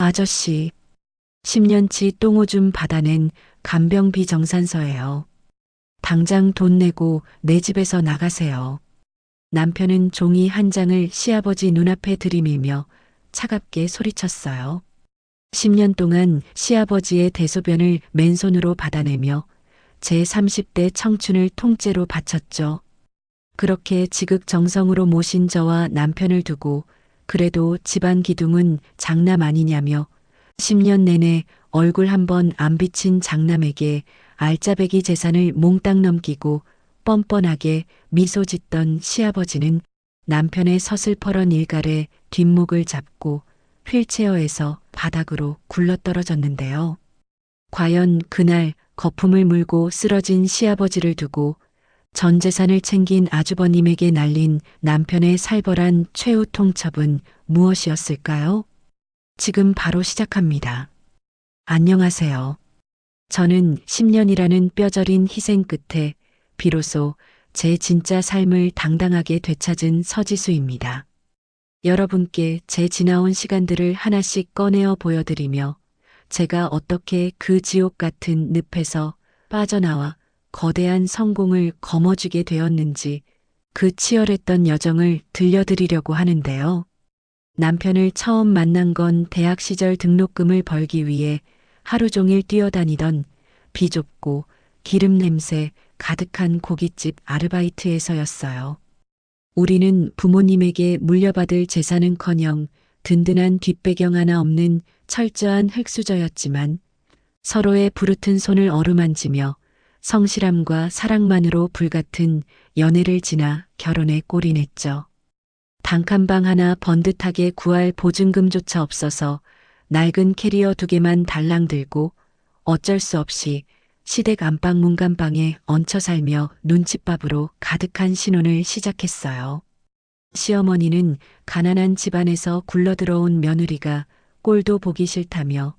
아저씨, 10년치 똥오줌 받아낸 간병 비정산서예요. 당장 돈 내고 내 집에서 나가세요. 남편은 종이 한 장을 시아버지 눈앞에 들이밀며 차갑게 소리쳤어요. 10년 동안 시아버지의 대소변을 맨손으로 받아내며 제 30대 청춘을 통째로 바쳤죠. 그렇게 지극정성으로 모신 저와 남편을 두고 그래도 집안 기둥은 장남 아니냐며 10년 내내 얼굴 한 번 안 비친 장남에게 알짜배기 재산을 몽땅 넘기고 뻔뻔하게 미소 짓던 시아버지는 남편의 서슬퍼런 일갈에 뒷목을 잡고 휠체어에서 바닥으로 굴러떨어졌는데요. 과연 그날 거품을 물고 쓰러진 시아버지를 두고 전 재산을 챙긴 아주버님에게 날린 남편의 살벌한 최후 통첩은 무엇이었을까요? 지금 바로 시작합니다. 안녕하세요. 저는 10년이라는 뼈저린 희생 끝에 비로소 제 진짜 삶을 당당하게 되찾은 서지수입니다. 여러분께 제 지나온 시간들을 하나씩 꺼내어 보여드리며 제가 어떻게 그 지옥 같은 늪에서 빠져나와 거대한 성공을 거머쥐게 되었는지 그 치열했던 여정을 들려드리려고 하는데요. 남편을 처음 만난 건 대학 시절 등록금을 벌기 위해 하루 종일 뛰어다니던 비좁고 기름 냄새 가득한 고깃집 아르바이트에서였어요. 우리는 부모님에게 물려받을 재산은커녕 든든한 뒷배경 하나 없는 철저한 흙수저였지만 서로의 부르튼 손을 어루만지며 성실함과 사랑만으로 불같은 연애를 지나 결혼에 골인했죠. 단칸방 하나 번듯하게 구할 보증금조차 없어서 낡은 캐리어 2개만 달랑 들고 어쩔 수 없이 시댁 안방 문간방에 얹혀 살며 눈칫밥으로 가득한 신혼을 시작했어요. 시어머니는 가난한 집안에서 굴러들어온 며느리가 꼴도 보기 싫다며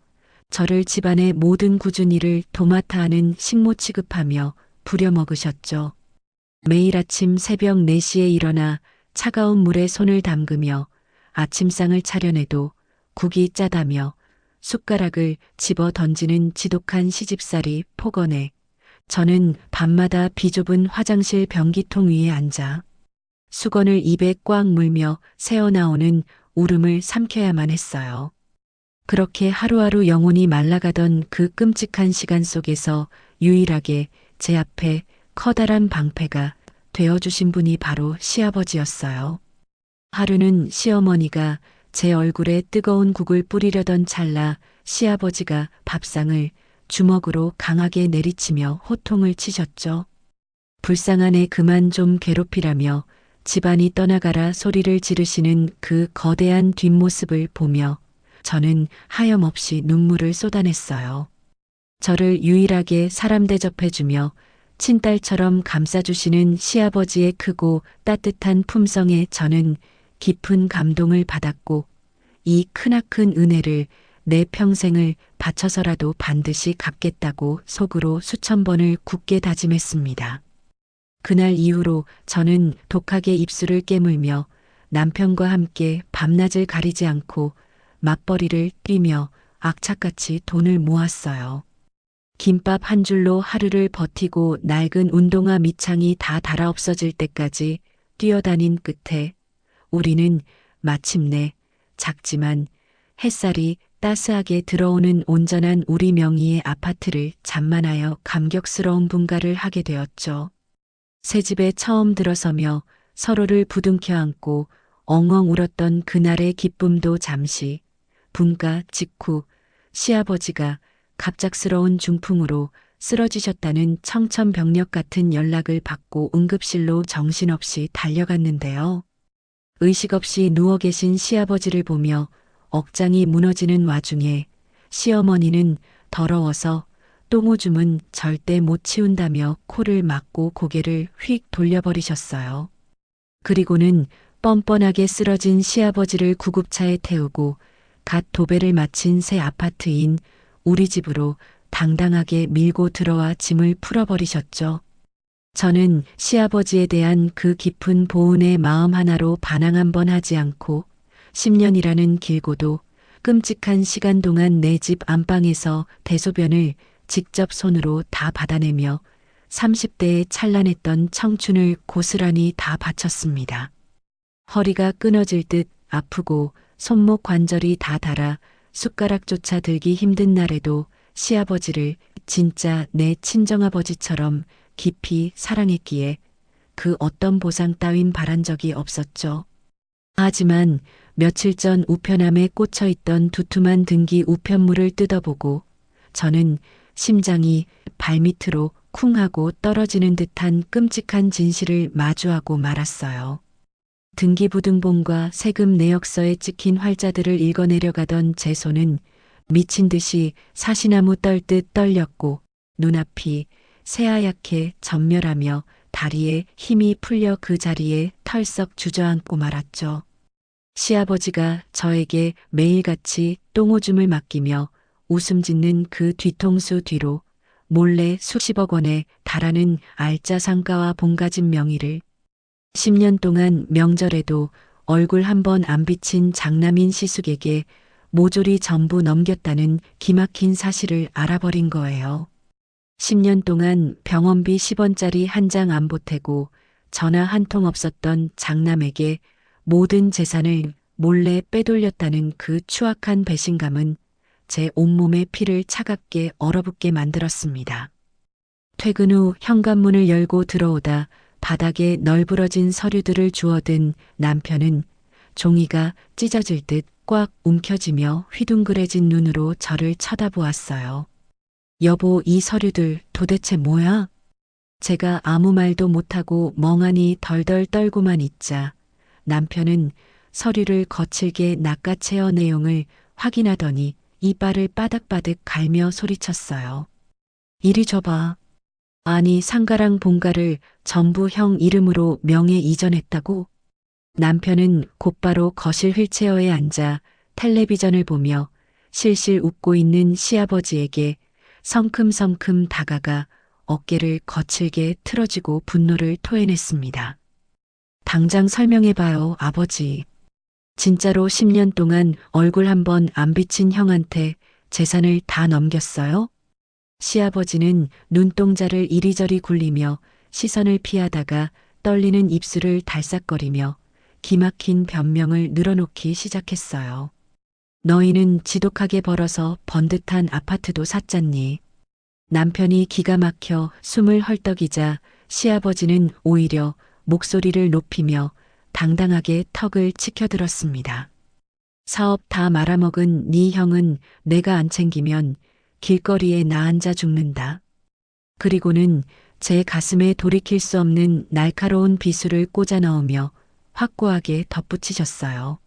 저를 집안의 모든 굳은 일을 도맡아 하는 식모 취급하며 부려먹으셨죠. 매일 아침 새벽 4시에 일어나 차가운 물에 손을 담그며 아침상을 차려내도 국이 짜다며 숟가락을 집어 던지는 지독한 시집살이 폭언에 저는 밤마다 비좁은 화장실 변기통 위에 앉아 수건을 입에 꽉 물며 새어나오는 울음을 삼켜야만 했어요. 그렇게 하루하루 영혼이 말라가던 그 끔찍한 시간 속에서 유일하게 제 앞에 커다란 방패가 되어주신 분이 바로 시아버지였어요. 하루는 시어머니가 제 얼굴에 뜨거운 국을 뿌리려던 찰나 시아버지가 밥상을 주먹으로 강하게 내리치며 호통을 치셨죠. 불쌍한 애 그만 좀 괴롭히라며 집안이 떠나가라 소리를 지르시는 그 거대한 뒷모습을 보며 저는 하염없이 눈물을 쏟아냈어요. 저를 유일하게 사람 대접해주며 친딸처럼 감싸주시는 시아버지의 크고 따뜻한 품성에 저는 깊은 감동을 받았고 이 크나큰 은혜를 내 평생을 바쳐서라도 반드시 갚겠다고 속으로 수천 번을 굳게 다짐했습니다. 그날 이후로 저는 독하게 입술을 깨물며 남편과 함께 밤낮을 가리지 않고 맞벌이를 뛰며 악착같이 돈을 모았어요. 김밥 한 줄로 하루를 버티고 낡은 운동화 밑창이 다 닳아 없어질 때까지 뛰어다닌 끝에 우리는 마침내 작지만 햇살이 따스하게 들어오는 온전한 우리 명의의 아파트를 장만하여 감격스러운 분가를 하게 되었죠. 새 집에 처음 들어서며 서로를 부둥켜 안고 엉엉 울었던 그날의 기쁨도 잠시 분가 직후 시아버지가 갑작스러운 중풍으로 쓰러지셨다는 청천벽력 같은 연락을 받고 응급실로 정신없이 달려갔는데요. 의식 없이 누워 계신 시아버지를 보며 억장이 무너지는 와중에 시어머니는 더러워서 똥오줌은 절대 못 치운다며 코를 막고 고개를 휙 돌려버리셨어요. 그리고는 뻔뻔하게 쓰러진 시아버지를 구급차에 태우고 갓 도배를 마친 새 아파트인 우리 집으로 당당하게 밀고 들어와 짐을 풀어버리셨죠. 저는 시아버지에 대한 그 깊은 보은의 마음 하나로 반항 한 번 하지 않고 10년이라는 길고도 끔찍한 시간 동안 내 집 안방에서 대소변을 직접 손으로 다 받아내며 30대에 찬란했던 청춘을 고스란히 다 바쳤습니다. 허리가 끊어질 듯 아프고 손목 관절이 다 닳아 숟가락조차 들기 힘든 날에도 시아버지를 진짜 내 친정아버지처럼 깊이 사랑했기에 그 어떤 보상 따윈 바란 적이 없었죠. 하지만 며칠 전 우편함에 꽂혀 있던 두툼한 등기 우편물을 뜯어보고 저는 심장이 발밑으로 쿵 하고 떨어지는 듯한 끔찍한 진실을 마주하고 말았어요. 등기부등본과 세금 내역서에 찍힌 활자들을 읽어내려가던 제 손은 미친 듯이 사시나무 떨듯 떨렸고 눈앞이 새하얗게 전멸하며 다리에 힘이 풀려 그 자리에 털썩 주저앉고 말았죠. 시아버지가 저에게 매일같이 똥오줌을 맡기며 웃음 짓는 그 뒤통수 뒤로 몰래 수십억 원에 달하는 알짜 상가와 본가집 명의를 10년 동안 명절에도 얼굴 한 번 안 비친 장남인 시숙에게 모조리 전부 넘겼다는 기막힌 사실을 알아버린 거예요. 10년 동안 병원비 10원짜리 한 장 안 보태고 전화 한 통 없었던 장남에게 모든 재산을 몰래 빼돌렸다는 그 추악한 배신감은 제 온몸의 피를 차갑게 얼어붙게 만들었습니다. 퇴근 후 현관문을 열고 들어오다 바닥에 널브러진 서류들을 주워든 남편은 종이가 찢어질 듯 꽉 움켜쥐며 휘둥그레진 눈으로 저를 쳐다보았어요. 여보, 이 서류들 도대체 뭐야? 제가 아무 말도 못하고 멍하니 덜덜 떨고만 있자 남편은 서류를 거칠게 낚아채어 내용을 확인하더니 이빨을 바득바득 갈며 소리쳤어요. 이리 줘봐. 아니, 상가랑 본가를 전부 형 이름으로 명예 이전했다고? 남편은 곧바로 거실 휠체어에 앉아 텔레비전을 보며 실실 웃고 있는 시아버지에게 성큼성큼 다가가 어깨를 거칠게 틀어쥐고 분노를 토해냈습니다. 당장 설명해봐요, 아버지. 진짜로 10년 동안 얼굴 한 번 안 비친 형한테 재산을 다 넘겼어요? 시아버지는 눈동자를 이리저리 굴리며 시선을 피하다가 떨리는 입술을 달싹거리며 기막힌 변명을 늘어놓기 시작했어요. 너희는 지독하게 벌어서 번듯한 아파트도 샀잖니. 남편이 기가 막혀 숨을 헐떡이자 시아버지는 오히려 목소리를 높이며 당당하게 턱을 치켜들었습니다. 사업 다 말아먹은 네 형은 내가 안 챙기면 길거리에 나 앉아 죽는다. 그리고는 제 가슴에 돌이킬 수 없는 날카로운 비수를 꽂아 넣으며 확고하게 덧붙이셨어요.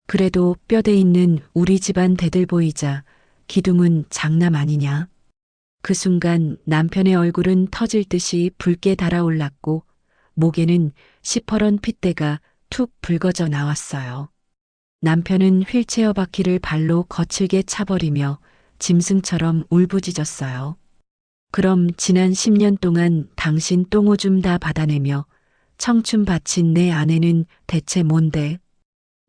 그래도 뼈대 있는 우리 집안 대들보이자 기둥은 장남 아니냐. 그 순간 남편의 얼굴은 터질 듯이 붉게 달아올랐고 목에는 시퍼런 핏대가 툭 붉어져 나왔어요. 남편은 휠체어 바퀴를 발로 거칠게 차버리며 짐승처럼 울부짖었어요. 그럼 지난 10년 동안 당신 똥오줌 다 받아내며 청춘 바친 내 아내는 대체 뭔데?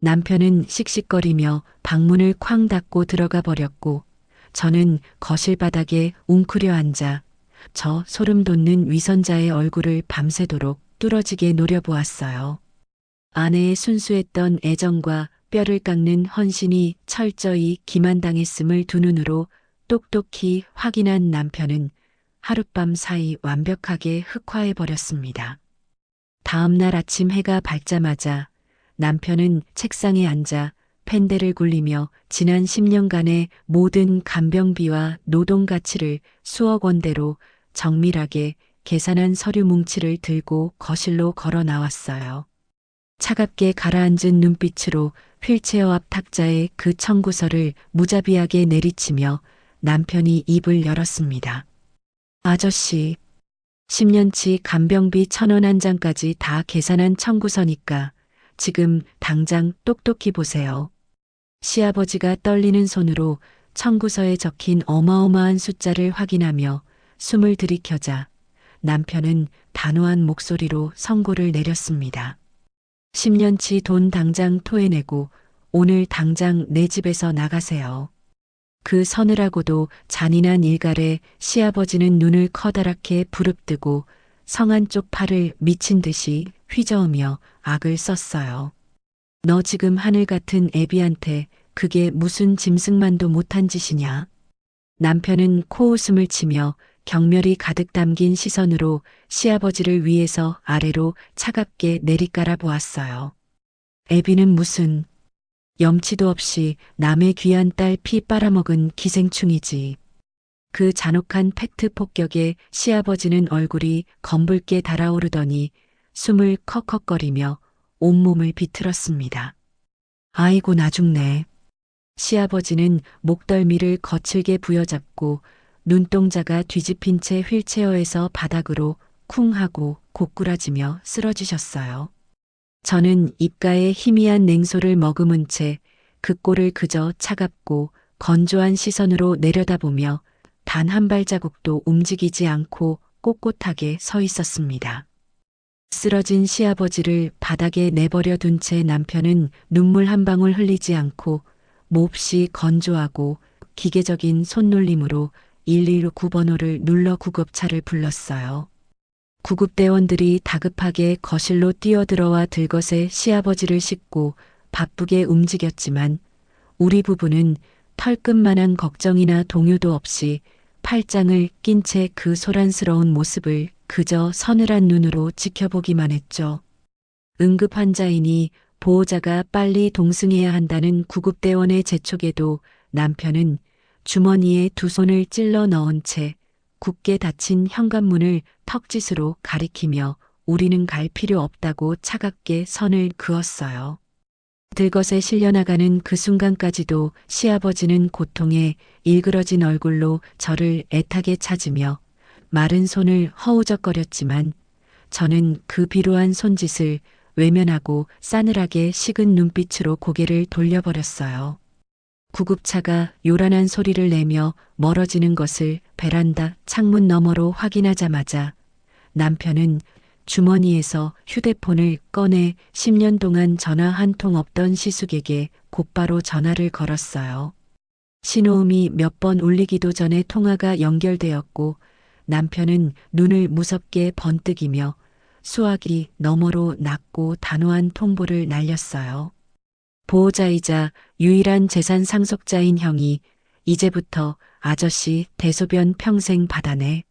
남편은 씩씩거리며 방문을 쾅 닫고 들어가 버렸고 저는 거실 바닥에 웅크려 앉아 저 소름 돋는 위선자의 얼굴을 밤새도록 뚫어지게 노려보았어요. 아내의 순수했던 애정과 뼈를 깎는 헌신이 철저히 기만당했음을 두 눈으로 똑똑히 확인한 남편은 하룻밤 사이 완벽하게 흑화해버렸습니다. 다음 날 아침 해가 밝자마자 남편은 책상에 앉아 펜대를 굴리며 지난 10년간의 모든 간병비와 노동 가치를 수억 원대로 정밀하게 계산한 서류 뭉치를 들고 거실로 걸어 나왔어요. 차갑게 가라앉은 눈빛으로 휠체어 앞 탁자에 그 청구서를 무자비하게 내리치며 남편이 입을 열었습니다. 아저씨, 10년치 간병비 1,000원 한 장까지 다 계산한 청구서니까 지금 당장 똑똑히 보세요. 시아버지가 떨리는 손으로 청구서에 적힌 어마어마한 숫자를 확인하며 숨을 들이켜자 남편은 단호한 목소리로 선고를 내렸습니다. 10년치 돈 당장 토해내고 오늘 당장 내 집에서 나가세요. 그 서늘하고도 잔인한 일갈에 시아버지는 눈을 커다랗게 부릅뜨고 성 안쪽 팔을 미친 듯이 휘저으며 악을 썼어요. 너 지금 하늘 같은 애비한테 그게 무슨 짐승만도 못한 짓이냐? 남편은 코웃음을 치며 경멸이 가득 담긴 시선으로 시아버지를 위에서 아래로 차갑게 내리깔아 보았어요. 애비는 무슨 염치도 없이 남의 귀한 딸 피 빨아먹은 기생충이지. 그 잔혹한 팩트 폭격에 시아버지는 얼굴이 검붉게 달아오르더니 숨을 컥컥거리며 온몸을 비틀었습니다. 아이고 나 죽네. 시아버지는 목덜미를 거칠게 부여잡고 눈동자가 뒤집힌 채 휠체어에서 바닥으로 쿵 하고 고꾸라지며 쓰러지셨어요. 저는 입가에 희미한 냉소를 머금은 채 그 꼴을 그저 차갑고 건조한 시선으로 내려다보며 단 한 발자국도 움직이지 않고 꼿꼿하게 서 있었습니다. 쓰러진 시아버지를 바닥에 내버려 둔 채 남편은 눈물 한 방울 흘리지 않고 몹시 건조하고 기계적인 손놀림으로 119 구번호를 눌러 구급차를 불렀어요. 구급대원들이 다급하게 거실로 뛰어들어와 들것에 시아버지를 싣고 바쁘게 움직였지만 우리 부부는 털끝만한 걱정이나 동요도 없이 팔짱을 낀 채 그 소란스러운 모습을 그저 서늘한 눈으로 지켜보기만 했죠. 응급 환자이니 보호자가 빨리 동승해야 한다는 구급대원의 재촉에도 남편은 주머니에 두 손을 찔러 넣은 채 굳게 닫힌 현관문을 턱짓으로 가리키며 우리는 갈 필요 없다고 차갑게 선을 그었어요. 들것에 실려나가는 그 순간까지도 시아버지는 고통에 일그러진 얼굴로 저를 애타게 찾으며 마른 손을 허우적거렸지만 저는 그 비루한 손짓을 외면하고 싸늘하게 식은 눈빛으로 고개를 돌려버렸어요. 구급차가 요란한 소리를 내며 멀어지는 것을 베란다 창문 너머로 확인하자마자 남편은 주머니에서 휴대폰을 꺼내 10년 동안 전화 한 통 없던 시숙에게 곧바로 전화를 걸었어요. 신호음이 몇 번 울리기도 전에 통화가 연결되었고 남편은 눈을 무섭게 번뜩이며 수화기 너머로 낮고 단호한 통보를 날렸어요. 보호자이자 유일한 재산 상속자인 형이 이제부터 아저씨 대소변 평생 받아내.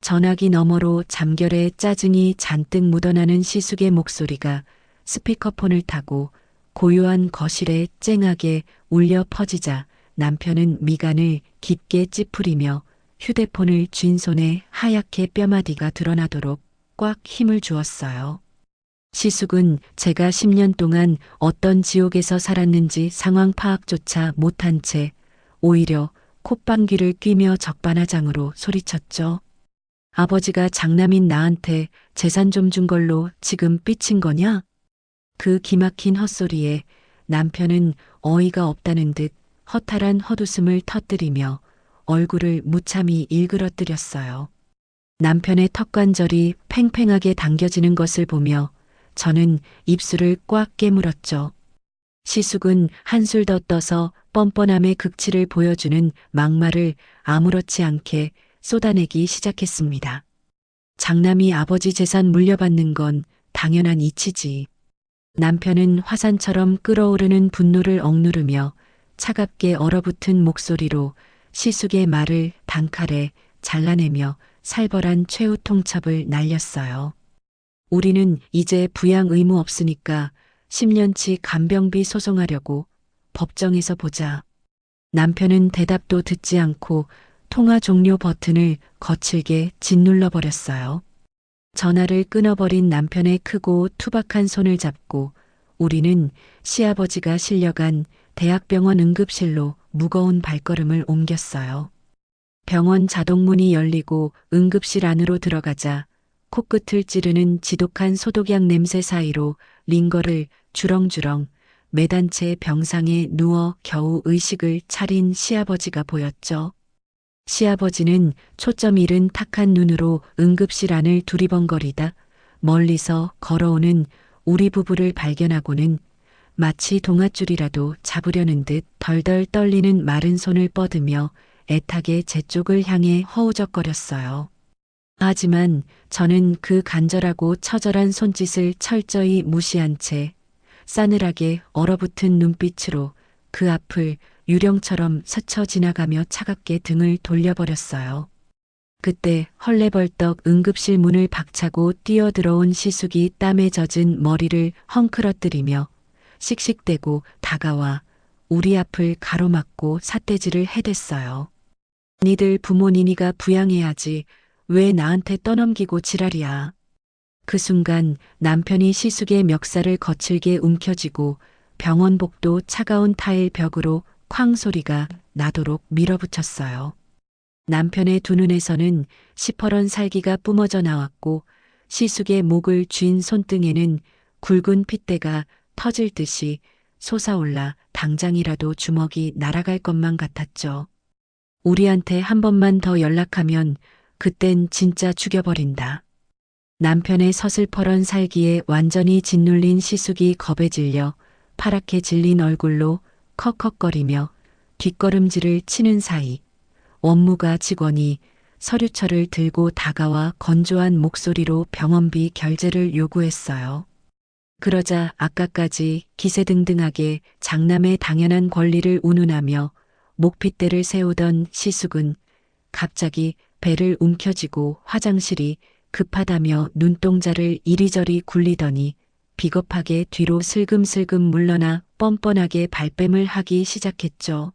전화기 너머로 잠결에 짜증이 잔뜩 묻어나는 시숙의 목소리가 스피커폰을 타고 고요한 거실에 쨍하게 울려 퍼지자 남편은 미간을 깊게 찌푸리며 휴대폰을 쥔 손에 하얗게 뼈마디가 드러나도록 꽉 힘을 주었어요. 시숙은 제가 10년 동안 어떤 지옥에서 살았는지 상황 파악조차 못한 채 오히려 콧방귀를 뀌며 적반하장으로 소리쳤죠. 아버지가 장남인 나한테 재산 좀 준 걸로 지금 삐친 거냐? 그 기막힌 헛소리에 남편은 어이가 없다는 듯 허탈한 헛웃음을 터뜨리며 얼굴을 무참히 일그러뜨렸어요. 남편의 턱관절이 팽팽하게 당겨지는 것을 보며 저는 입술을 꽉 깨물었죠. 시숙은 한술 더 떠서 뻔뻔함의 극치를 보여주는 막말을 아무렇지 않게 쏟아내기 시작했습니다. 장남이 아버지 재산 물려받는 건 당연한 이치지. 남편은 화산처럼 끓어오르는 분노를 억누르며 차갑게 얼어붙은 목소리로 시숙의 말을 단칼에 잘라내며 살벌한 최후 통첩을 날렸어요. 우리는 이제 부양 의무 없으니까 10년치 간병비 소송하려고 법정에서 보자. 남편은 대답도 듣지 않고 통화 종료 버튼을 거칠게 짓눌러 버렸어요. 전화를 끊어버린 남편의 크고 투박한 손을 잡고 우리는 시아버지가 실려간 대학병원 응급실로 무거운 발걸음을 옮겼어요. 병원 자동문이 열리고 응급실 안으로 들어가자 코끝을 찌르는 지독한 소독약 냄새 사이로 링거를 주렁주렁 매단 채 병상에 누워 겨우 의식을 차린 시아버지가 보였죠. 시아버지는 초점 잃은 탁한 눈으로 응급실 안을 두리번거리다 멀리서 걸어오는 우리 부부를 발견하고는 마치 동아줄이라도 잡으려는 듯 덜덜 떨리는 마른 손을 뻗으며 애타게 제 쪽을 향해 허우적거렸어요. 하지만 저는 그 간절하고 처절한 손짓을 철저히 무시한 채 싸늘하게 얼어붙은 눈빛으로 그 앞을 유령처럼 스쳐 지나가며 차갑게 등을 돌려버렸어요. 그때 헐레벌떡 응급실 문을 박차고 뛰어들어온 시숙이 땀에 젖은 머리를 헝클어뜨리며 씩씩대고 다가와 우리 앞을 가로막고 삿대질을 해댔어요. 니들 부모니니가 부양해야지 왜 나한테 떠넘기고 지랄이야. 그 순간 남편이 시숙의 멱살을 거칠게 움켜쥐고 병원복도 차가운 타일 벽으로 쾅 소리가 나도록 밀어붙였어요. 남편의 두 눈에서는 시퍼런 살기가 뿜어져 나왔고 시숙의 목을 쥔 손등에는 굵은 핏대가 터질 듯이 솟아올라 당장이라도 주먹이 날아갈 것만 같았죠. 우리한테 한 번만 더 연락하면 그땐 진짜 죽여버린다. 남편의 서슬퍼런 살기에 완전히 짓눌린 시숙이 겁에 질려 파랗게 질린 얼굴로 컥컥거리며 뒷걸음질을 치는 사이 원무가 직원이 서류철을 들고 다가와 건조한 목소리로 병원비 결제를 요구했어요. 그러자 아까까지 기세등등하게 장남의 당연한 권리를 운운하며 목핏대를 세우던 시숙은 갑자기 배를 움켜쥐고 화장실이 급하다며 눈동자를 이리저리 굴리더니 비겁하게 뒤로 슬금슬금 물러나 뻔뻔하게 발뺌을 하기 시작했죠.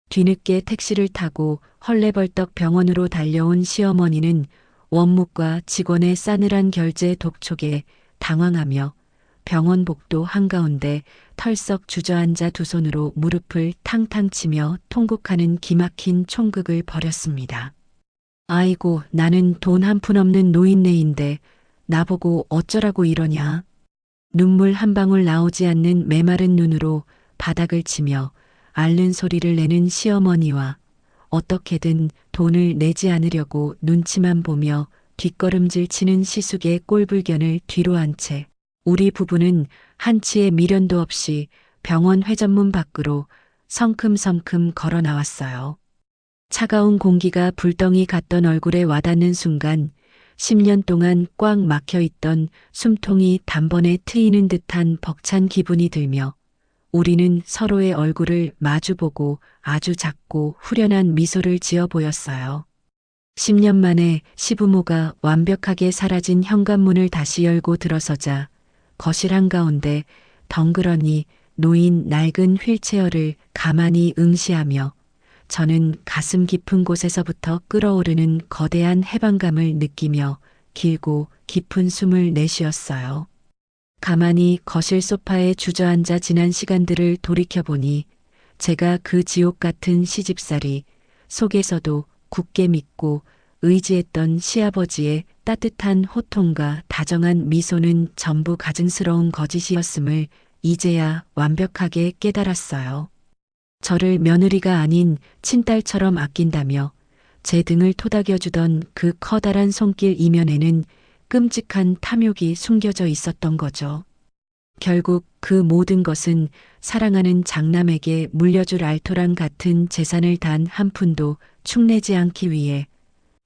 뒤늦게 택시를 타고 헐레벌떡 병원으로 달려온 시어머니는 원묵과 직원의 싸늘한 결제 독촉에 당황하며 병원복도 한가운데 털썩 주저앉아 두 손으로 무릎을 탕탕 치며 통곡하는 기막힌 총극을 벌였습니다. 아이고, 나는 돈 한 푼 없는 노인네인데 나보고 어쩌라고 이러냐. 눈물 한 방울 나오지 않는 메마른 눈으로 바닥을 치며 앓는 소리를 내는 시어머니와 어떻게든 돈을 내지 않으려고 눈치만 보며 뒷걸음질 치는 시숙의 꼴불견을 뒤로 한 채 우리 부부는 한치의 미련도 없이 병원 회전문 밖으로 성큼성큼 걸어 나왔어요. 차가운 공기가 불덩이 갔던 얼굴에 와닿는 순간 10년 동안 꽉 막혀있던 숨통이 단번에 트이는 듯한 벅찬 기분이 들며 우리는 서로의 얼굴을 마주보고 아주 작고 후련한 미소를 지어 보였어요. 10년 만에 시부모가 완벽하게 사라진 현관문을 다시 열고 들어서자 거실 한가운데 덩그러니 놓인 낡은 휠체어를 가만히 응시하며 저는 가슴 깊은 곳에서부터 끓어오르는 거대한 해방감을 느끼며 길고 깊은 숨을 내쉬었어요. 가만히 거실 소파에 주저앉아 지난 시간들을 돌이켜보니 제가 그 지옥 같은 시집살이 속에서도 굳게 믿고 의지했던 시아버지의 따뜻한 호통과 다정한 미소는 전부 가증스러운 거짓이었음을 이제야 완벽하게 깨달았어요. 저를 며느리가 아닌 친딸처럼 아낀다며 제 등을 토닥여주던 그 커다란 손길 이면에는 끔찍한 탐욕이 숨겨져 있었던 거죠. 결국 그 모든 것은 사랑하는 장남에게 물려줄 알토란 같은 재산을 단 한 푼도 축내지 않기 위해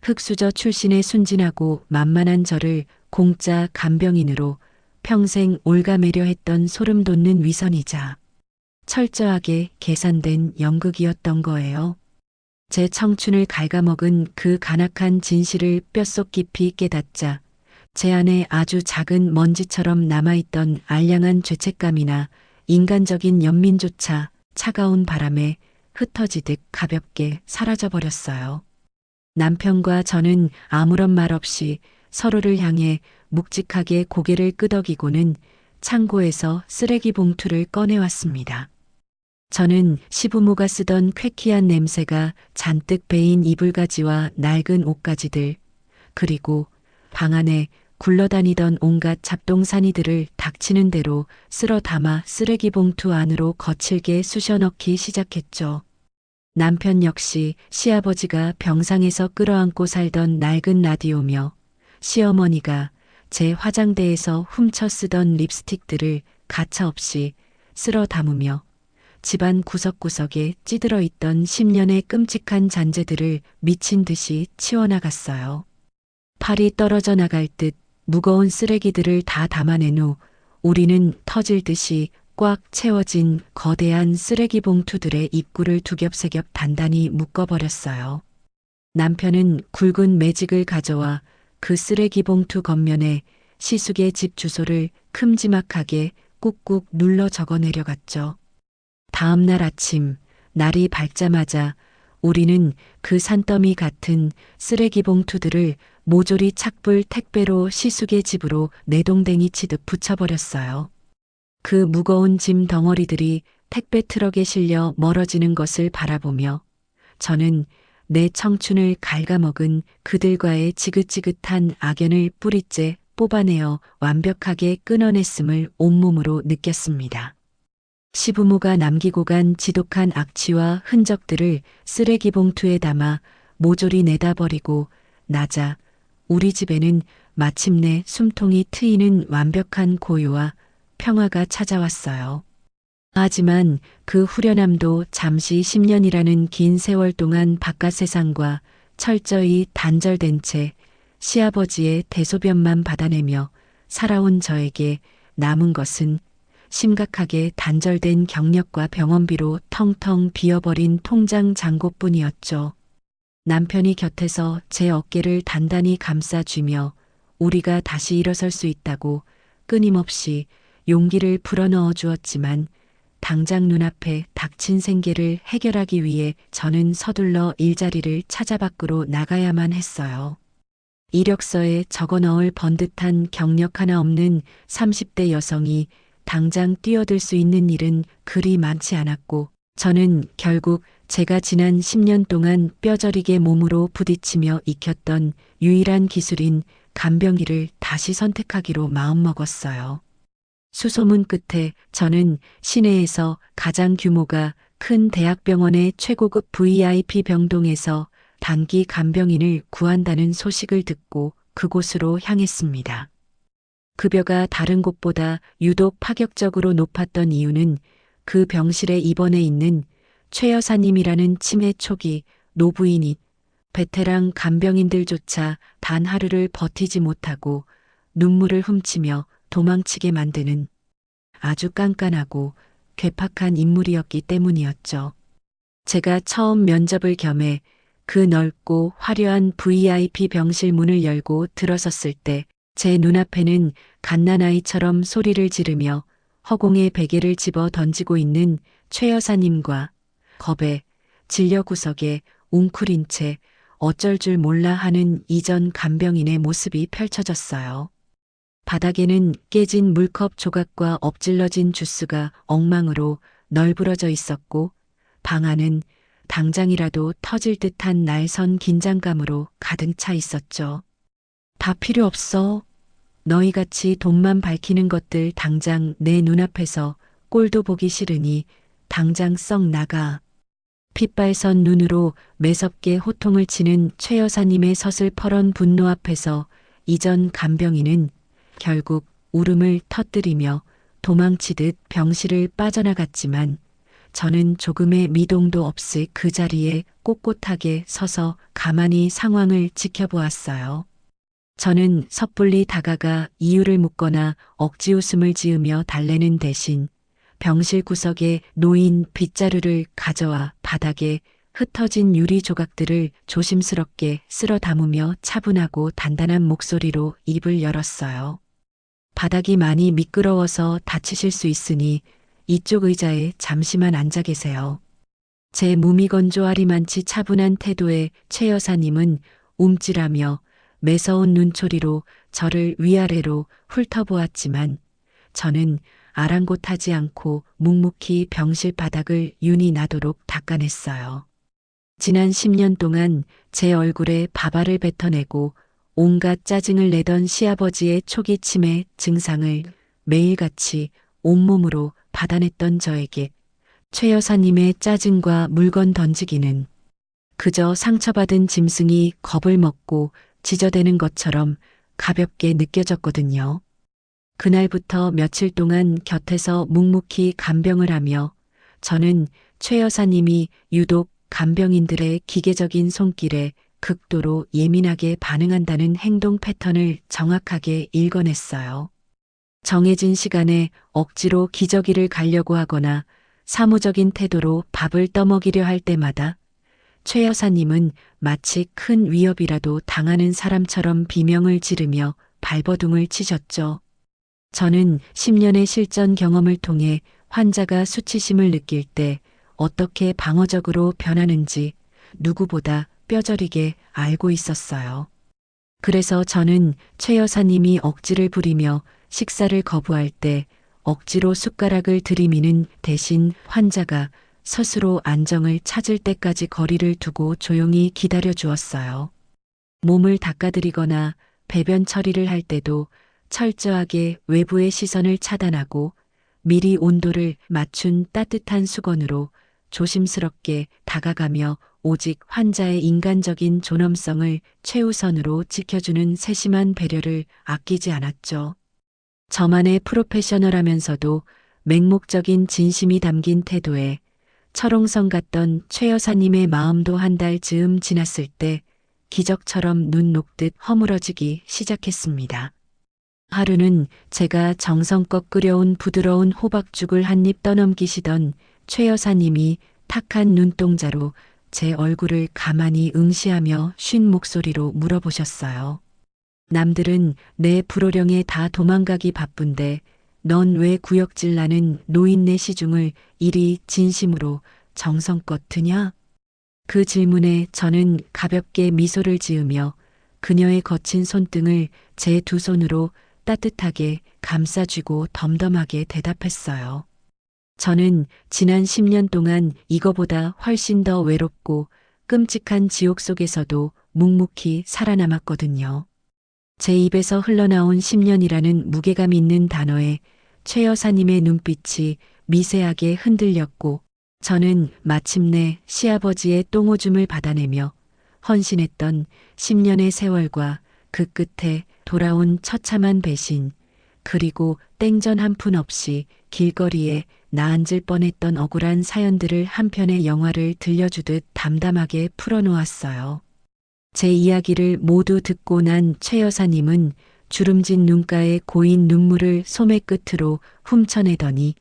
흙수저 출신의 순진하고 만만한 저를 공짜 간병인으로 평생 올가매려 했던 소름 돋는 위선이자 철저하게 계산된 연극이었던 거예요. 제 청춘을 갉아먹은 그 간악한 진실을 뼛속 깊이 깨닫자 제 안에 아주 작은 먼지처럼 남아있던 알량한 죄책감이나 인간적인 연민조차 차가운 바람에 흩어지듯 가볍게 사라져버렸어요. 남편과 저는 아무런 말 없이 서로를 향해 묵직하게 고개를 끄덕이고는 창고에서 쓰레기 봉투를 꺼내왔습니다. 저는 시부모가 쓰던 쾌키한 냄새가 잔뜩 배인 이불가지와 낡은 옷가지들, 그리고 방 안에 굴러다니던 온갖 잡동사니들을 닥치는 대로 쓸어 담아 쓰레기 봉투 안으로 거칠게 쑤셔 넣기 시작했죠. 남편 역시 시아버지가 병상에서 끌어안고 살던 낡은 라디오며 시어머니가 제 화장대에서 훔쳐 쓰던 립스틱들을 가차없이 쓸어 담으며 집안 구석구석에 찌들어 있던 10년의 끔찍한 잔재들을 미친 듯이 치워나갔어요. 팔이 떨어져 나갈 듯 무거운 쓰레기들을 다 담아낸 후 우리는 터질 듯이 꽉 채워진 거대한 쓰레기 봉투들의 입구를 두 겹 세 겹 단단히 묶어버렸어요. 남편은 굵은 매직을 가져와 그 쓰레기 봉투 겉면에 시숙의 집 주소를 큼지막하게 꾹꾹 눌러 적어 내려갔죠. 다음 날 아침, 날이 밝자마자 우리는 그 산더미 같은 쓰레기 봉투들을 모조리 착불 택배로 시숙의 집으로 내동댕이 치듯 붙여버렸어요. 그 무거운 짐 덩어리들이 택배 트럭에 실려 멀어지는 것을 바라보며 저는 내 청춘을 갉아먹은 그들과의 지긋지긋한 악연을 뿌리째 뽑아내어 완벽하게 끊어냈음을 온몸으로 느꼈습니다. 시부모가 남기고 간 지독한 악취와 흔적들을 쓰레기 봉투에 담아 모조리 내다버리고 나자 우리 집에는 마침내 숨통이 트이는 완벽한 고요와 평화가 찾아왔어요. 하지만 그 후련함도 잠시 10년이라는 긴 세월 동안 바깥 세상과 철저히 단절된 채 시아버지의 대소변만 받아내며 살아온 저에게 남은 것은 심각하게 단절된 경력과 병원비로 텅텅 비어버린 통장 잔고뿐이었죠. 남편이 곁에서 제 어깨를 단단히 감싸주며 우리가 다시 일어설 수 있다고 끊임없이 용기를 불어넣어 주었지만 당장 눈앞에 닥친 생계를 해결하기 위해 저는 서둘러 일자리를 찾아 밖으로 나가야만 했어요. 이력서에 적어 넣을 번듯한 경력 하나 없는 30대 여성이 당장 뛰어들 수 있는 일은 그리 많지 않았고 저는 결국 제가 지난 10년 동안 뼈저리게 몸으로 부딪히며 익혔던 유일한 기술인 간병인을 다시 선택하기로 마음먹었어요. 수소문 끝에 저는 시내에서 가장 규모가 큰 대학병원의 최고급 VIP 병동에서 단기 간병인을 구한다는 소식을 듣고 그곳으로 향했습니다. 급여가 다른 곳보다 유독 파격적으로 높았던 이유는 그 병실에 입원해 있는 최 여사님이라는 치매 초기 노부인이 베테랑 간병인들조차 단 하루를 버티지 못하고 눈물을 훔치며 도망치게 만드는 아주 깐깐하고 괴팍한 인물이었기 때문이었죠. 제가 처음 면접을 겸해 그 넓고 화려한 VIP 병실 문을 열고 들어섰을 때 제 눈앞에는 갓난아이처럼 소리를 지르며 허공에 베개를 집어 던지고 있는 최 여사님과 겁에 질려 구석에 웅크린 채 어쩔 줄 몰라 하는 이전 간병인의 모습이 펼쳐졌어요. 바닥에는 깨진 물컵 조각과 엎질러진 주스가 엉망으로 널브러져 있었고 방 안은 당장이라도 터질 듯한 날선 긴장감으로 가득 차 있었죠. 다 필요 없어. 너희같이 돈만 밝히는 것들 당장 내 눈앞에서 꼴도 보기 싫으니 당장 썩 나가. 핏발선 눈으로 매섭게 호통을 치는 최 여사님의 서슬퍼런 분노 앞에서 이전 간병인은 결국 울음을 터뜨리며 도망치듯 병실을 빠져나갔지만 저는 조금의 미동도 없이 그 자리에 꼿꼿하게 서서 가만히 상황을 지켜보았어요. 저는 섣불리 다가가 이유를 묻거나 억지 웃음을 지으며 달래는 대신 병실 구석에 놓인 빗자루를 가져와 바닥에 흩어진 유리 조각들을 조심스럽게 쓸어 담으며 차분하고 단단한 목소리로 입을 열었어요. 바닥이 많이 미끄러워서 다치실 수 있으니 이쪽 의자에 잠시만 앉아 계세요. 제 무미건조하리만치 차분한 태도의 최 여사님은 움찔하며 매서운 눈초리로 저를 위아래로 훑어보았지만 저는 아랑곳하지 않고 묵묵히 병실 바닥을 윤이 나도록 닦아냈어요. 지난 10년 동안 제 얼굴에 밥알을 뱉어내고 온갖 짜증을 내던 시아버지의 초기 치매 증상을 매일같이 온몸으로 받아냈던 저에게 최 여사님의 짜증과 물건 던지기는 그저 상처받은 짐승이 겁을 먹고 지저대는 것처럼 가볍게 느껴졌거든요. 그날부터 며칠 동안 곁에서 묵묵히 간병을 하며 저는 최 여사님이 유독 간병인들의 기계적인 손길에 극도로 예민하게 반응한다는 행동 패턴을 정확하게 읽어냈어요. 정해진 시간에 억지로 기저귀를 가려고 하거나 사무적인 태도로 밥을 떠먹이려 할 때마다 최 여사님은 마치 큰 위협이라도 당하는 사람처럼 비명을 지르며 발버둥을 치셨죠. 저는 10년의 실전 경험을 통해 환자가 수치심을 느낄 때 어떻게 방어적으로 변하는지 누구보다 뼈저리게 알고 있었어요. 그래서 저는 최 여사님이 억지를 부리며 식사를 거부할 때 억지로 숟가락을 들이미는 대신 환자가 스스로 안정을 찾을 때까지 거리를 두고 조용히 기다려 주었어요. 몸을 닦아드리거나 배변 처리를 할 때도 철저하게 외부의 시선을 차단하고 미리 온도를 맞춘 따뜻한 수건으로 조심스럽게 다가가며 오직 환자의 인간적인 존엄성을 최우선으로 지켜주는 세심한 배려를 아끼지 않았죠. 저만의 프로페셔널하면서도 맹목적인 진심이 담긴 태도에 철옹성 같던 최 여사님의 마음도 한 달 즈음 지났을 때 기적처럼 눈 녹듯 허물어지기 시작했습니다. 하루는 제가 정성껏 끓여온 부드러운 호박죽을 한 입 떠넘기시던 최 여사님이 탁한 눈동자로 제 얼굴을 가만히 응시하며 쉰 목소리로 물어보셨어요. 남들은 내 불호령에 다 도망가기 바쁜데 넌 왜 구역질 나는 노인네 시중을 이리 진심으로 정성껏 드냐? 그 질문에 저는 가볍게 미소를 지으며 그녀의 거친 손등을 제 두 손으로 따뜻하게 감싸쥐고 덤덤하게 대답했어요. 저는 지난 10년 동안 이거보다 훨씬 더 외롭고 끔찍한 지옥 속에서도 묵묵히 살아남았거든요. 제 입에서 흘러나온 10년이라는 무게감 있는 단어에 최 여사님의 눈빛이 미세하게 흔들렸고 저는 마침내 시아버지의 똥오줌을 받아내며 헌신했던 10년의 세월과 그 끝에 돌아온 처참한 배신, 그리고 땡전 한 푼 없이 길거리에 나앉을 뻔했던 억울한 사연들을 한 편의 영화를 들려주듯 담담하게 풀어놓았어요. 제 이야기를 모두 듣고 난 최 여사님은 주름진 눈가에 고인 눈물을 소매 끝으로 훔쳐내더니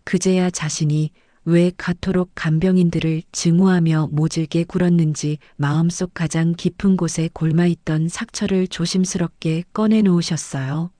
그제야 자신이 왜 그토록 간병인들을 증오하며 모질게 굴었는지 마음속 가장 깊은 곳에 골마있던 상처를 조심스럽게 꺼내놓으셨어요.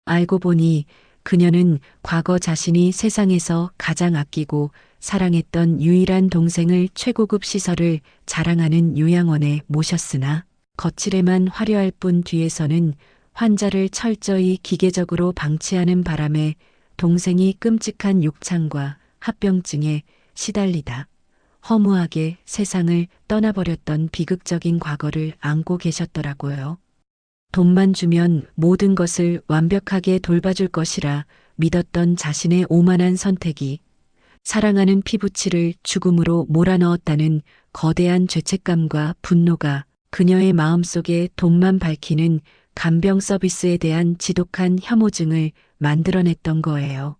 알고 보니 그녀는 과거 자신이 세상에서 가장 아끼고 사랑했던 유일한 동생을 최고급 시설을 자랑하는 요양원에 모셨으나 거칠에만 화려할 뿐 뒤에서는 환자를 철저히 기계적으로 방치하는 바람에 동생이 끔찍한 욕창과 합병증에 시달리다 허무하게 세상을 떠나버렸던 비극적인 과거를 안고 계셨더라고요. 돈만 주면 모든 것을 완벽하게 돌봐줄 것이라 믿었던 자신의 오만한 선택이 사랑하는 피부치를 죽음으로 몰아넣었다는 거대한 죄책감과 분노가 그녀의 마음속에 돈만 밝히는 간병 서비스에 대한 지독한 혐오증을 만들어냈던 거예요.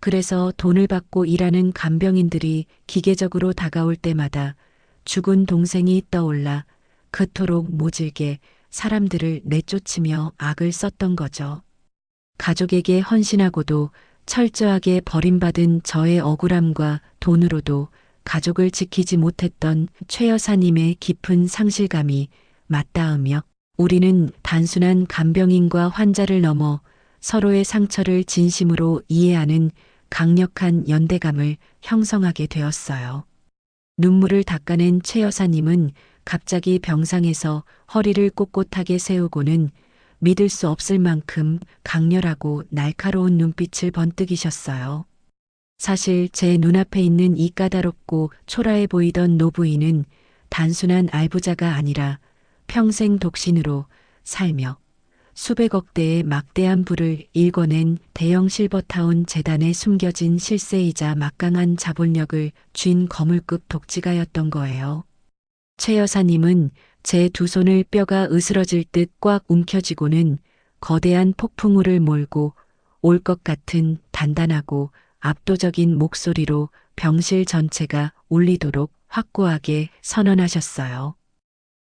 그래서 돈을 받고 일하는 간병인들이 기계적으로 다가올 때마다 죽은 동생이 떠올라 그토록 모질게 사람들을 내쫓으며 악을 썼던 거죠. 가족에게 헌신하고도 철저하게 버림받은 저의 억울함과 돈으로도 가족을 지키지 못했던 최 여사님의 깊은 상실감이 맞닿으며 우리는 단순한 간병인과 환자를 넘어 서로의 상처를 진심으로 이해하는 강력한 연대감을 형성하게 되었어요. 눈물을 닦아낸 최 여사님은 갑자기 병상에서 허리를 꼿꼿하게 세우고는 믿을 수 없을 만큼 강렬하고 날카로운 눈빛을 번뜩이셨어요. 사실 제 눈앞에 있는 이 까다롭고 초라해 보이던 노부인은 단순한 알부자가 아니라 평생 독신으로 살며 수백억 대의 막대한 부를 일궈낸 대형 실버타운 재단에 숨겨진 실세이자 막강한 자본력을 쥔 거물급 독지가였던 거예요. 최 여사님은 제 두 손을 뼈가 으스러질 듯 꽉 움켜쥐고는 거대한 폭풍우를 몰고 올 것 같은 단단하고 압도적인 목소리로 병실 전체가 울리도록 확고하게 선언하셨어요.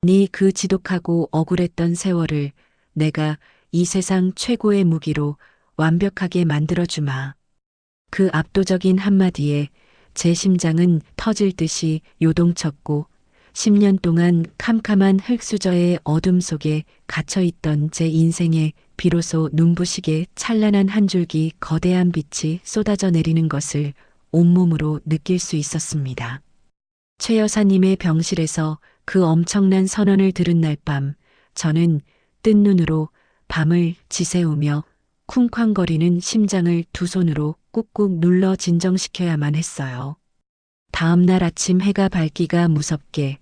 네 그 지독하고 억울했던 세월을 내가 이 세상 최고의 무기로 완벽하게 만들어주마. 그 압도적인 한마디에 제 심장은 터질 듯이 요동쳤고 10년 동안 캄캄한 흙수저의 어둠 속에 갇혀있던 제 인생에 비로소 눈부시게 찬란한 한 줄기 거대한 빛이 쏟아져 내리는 것을 온몸으로 느낄 수 있었습니다. 최 여사님의 병실에서 그 엄청난 선언을 들은 날 밤, 저는 뜬 눈으로 밤을 지새우며 쿵쾅거리는 심장을 두 손으로 꾹꾹 눌러 진정시켜야만 했어요. 다음 날 아침 해가 밝기가 무섭게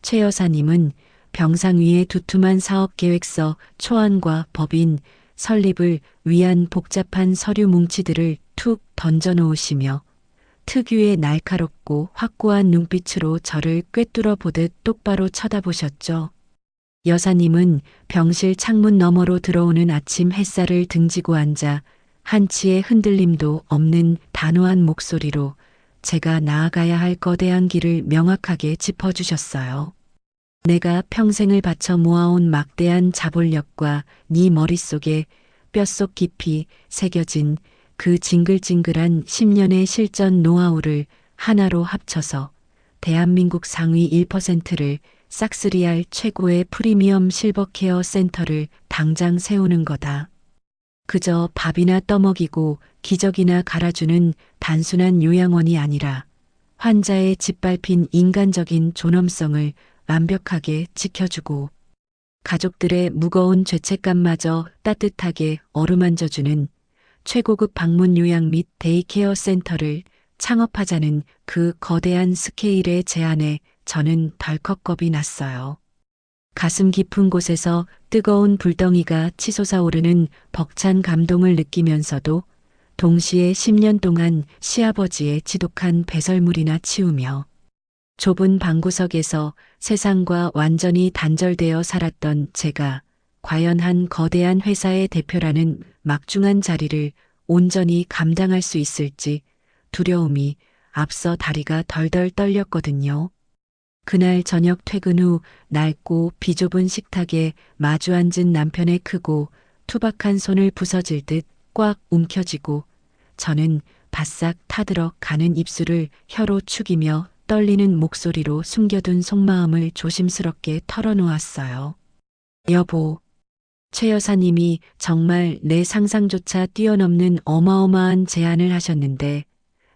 최 여사님은 병상 위에 두툼한 사업계획서, 초안과 법인 설립을 위한 복잡한 서류 뭉치들을 툭 던져 놓으시며 특유의 날카롭고 확고한 눈빛으로 저를 꿰뚫어 보듯 똑바로 쳐다보셨죠. 여사님은 병실 창문 너머로 들어오는 아침 햇살을 등지고 앉아 한치의 흔들림도 없는 단호한 목소리로 제가 나아가야 할 거대한 길을 명확하게 짚어주셨어요. 내가 평생을 바쳐 모아온 막대한 자본력과 네 머릿속에 뼛속 깊이 새겨진 그 징글징글한 10년의 실전 노하우를 하나로 합쳐서 대한민국 상위 1%를 싹쓸이할 최고의 프리미엄 실버케어 센터를 당장 세우는 거다. 그저 밥이나 떠먹이고 기저귀나 갈아주는 단순한 요양원이 아니라 환자의 짓밟힌 인간적인 존엄성을 완벽하게 지켜주고 가족들의 무거운 죄책감마저 따뜻하게 어루만져주는 최고급 방문 요양 및 데이케어 센터를 창업하자는 그 거대한 스케일의 제안에 저는 덜컥 겁이 났어요. 가슴 깊은 곳에서 뜨거운 불덩이가 치솟아 오르는 벅찬 감동을 느끼면서도 동시에 10년 동안 시아버지의 지독한 배설물이나 치우며 좁은 방구석에서 세상과 완전히 단절되어 살았던 제가 과연 한 거대한 회사의 대표라는 막중한 자리를 온전히 감당할 수 있을지 두려움이 앞서 다리가 덜덜 떨렸거든요. 그날 저녁 퇴근 후 낡고 비좁은 식탁에 마주 앉은 남편의 크고 투박한 손을 부서질 듯 꽉 움켜쥐고 저는 바싹 타들어 가는 입술을 혀로 축이며 떨리는 목소리로 숨겨둔 속마음을 조심스럽게 털어놓았어요. 여보, 최 여사님이 정말 내 상상조차 뛰어넘는 어마어마한 제안을 하셨는데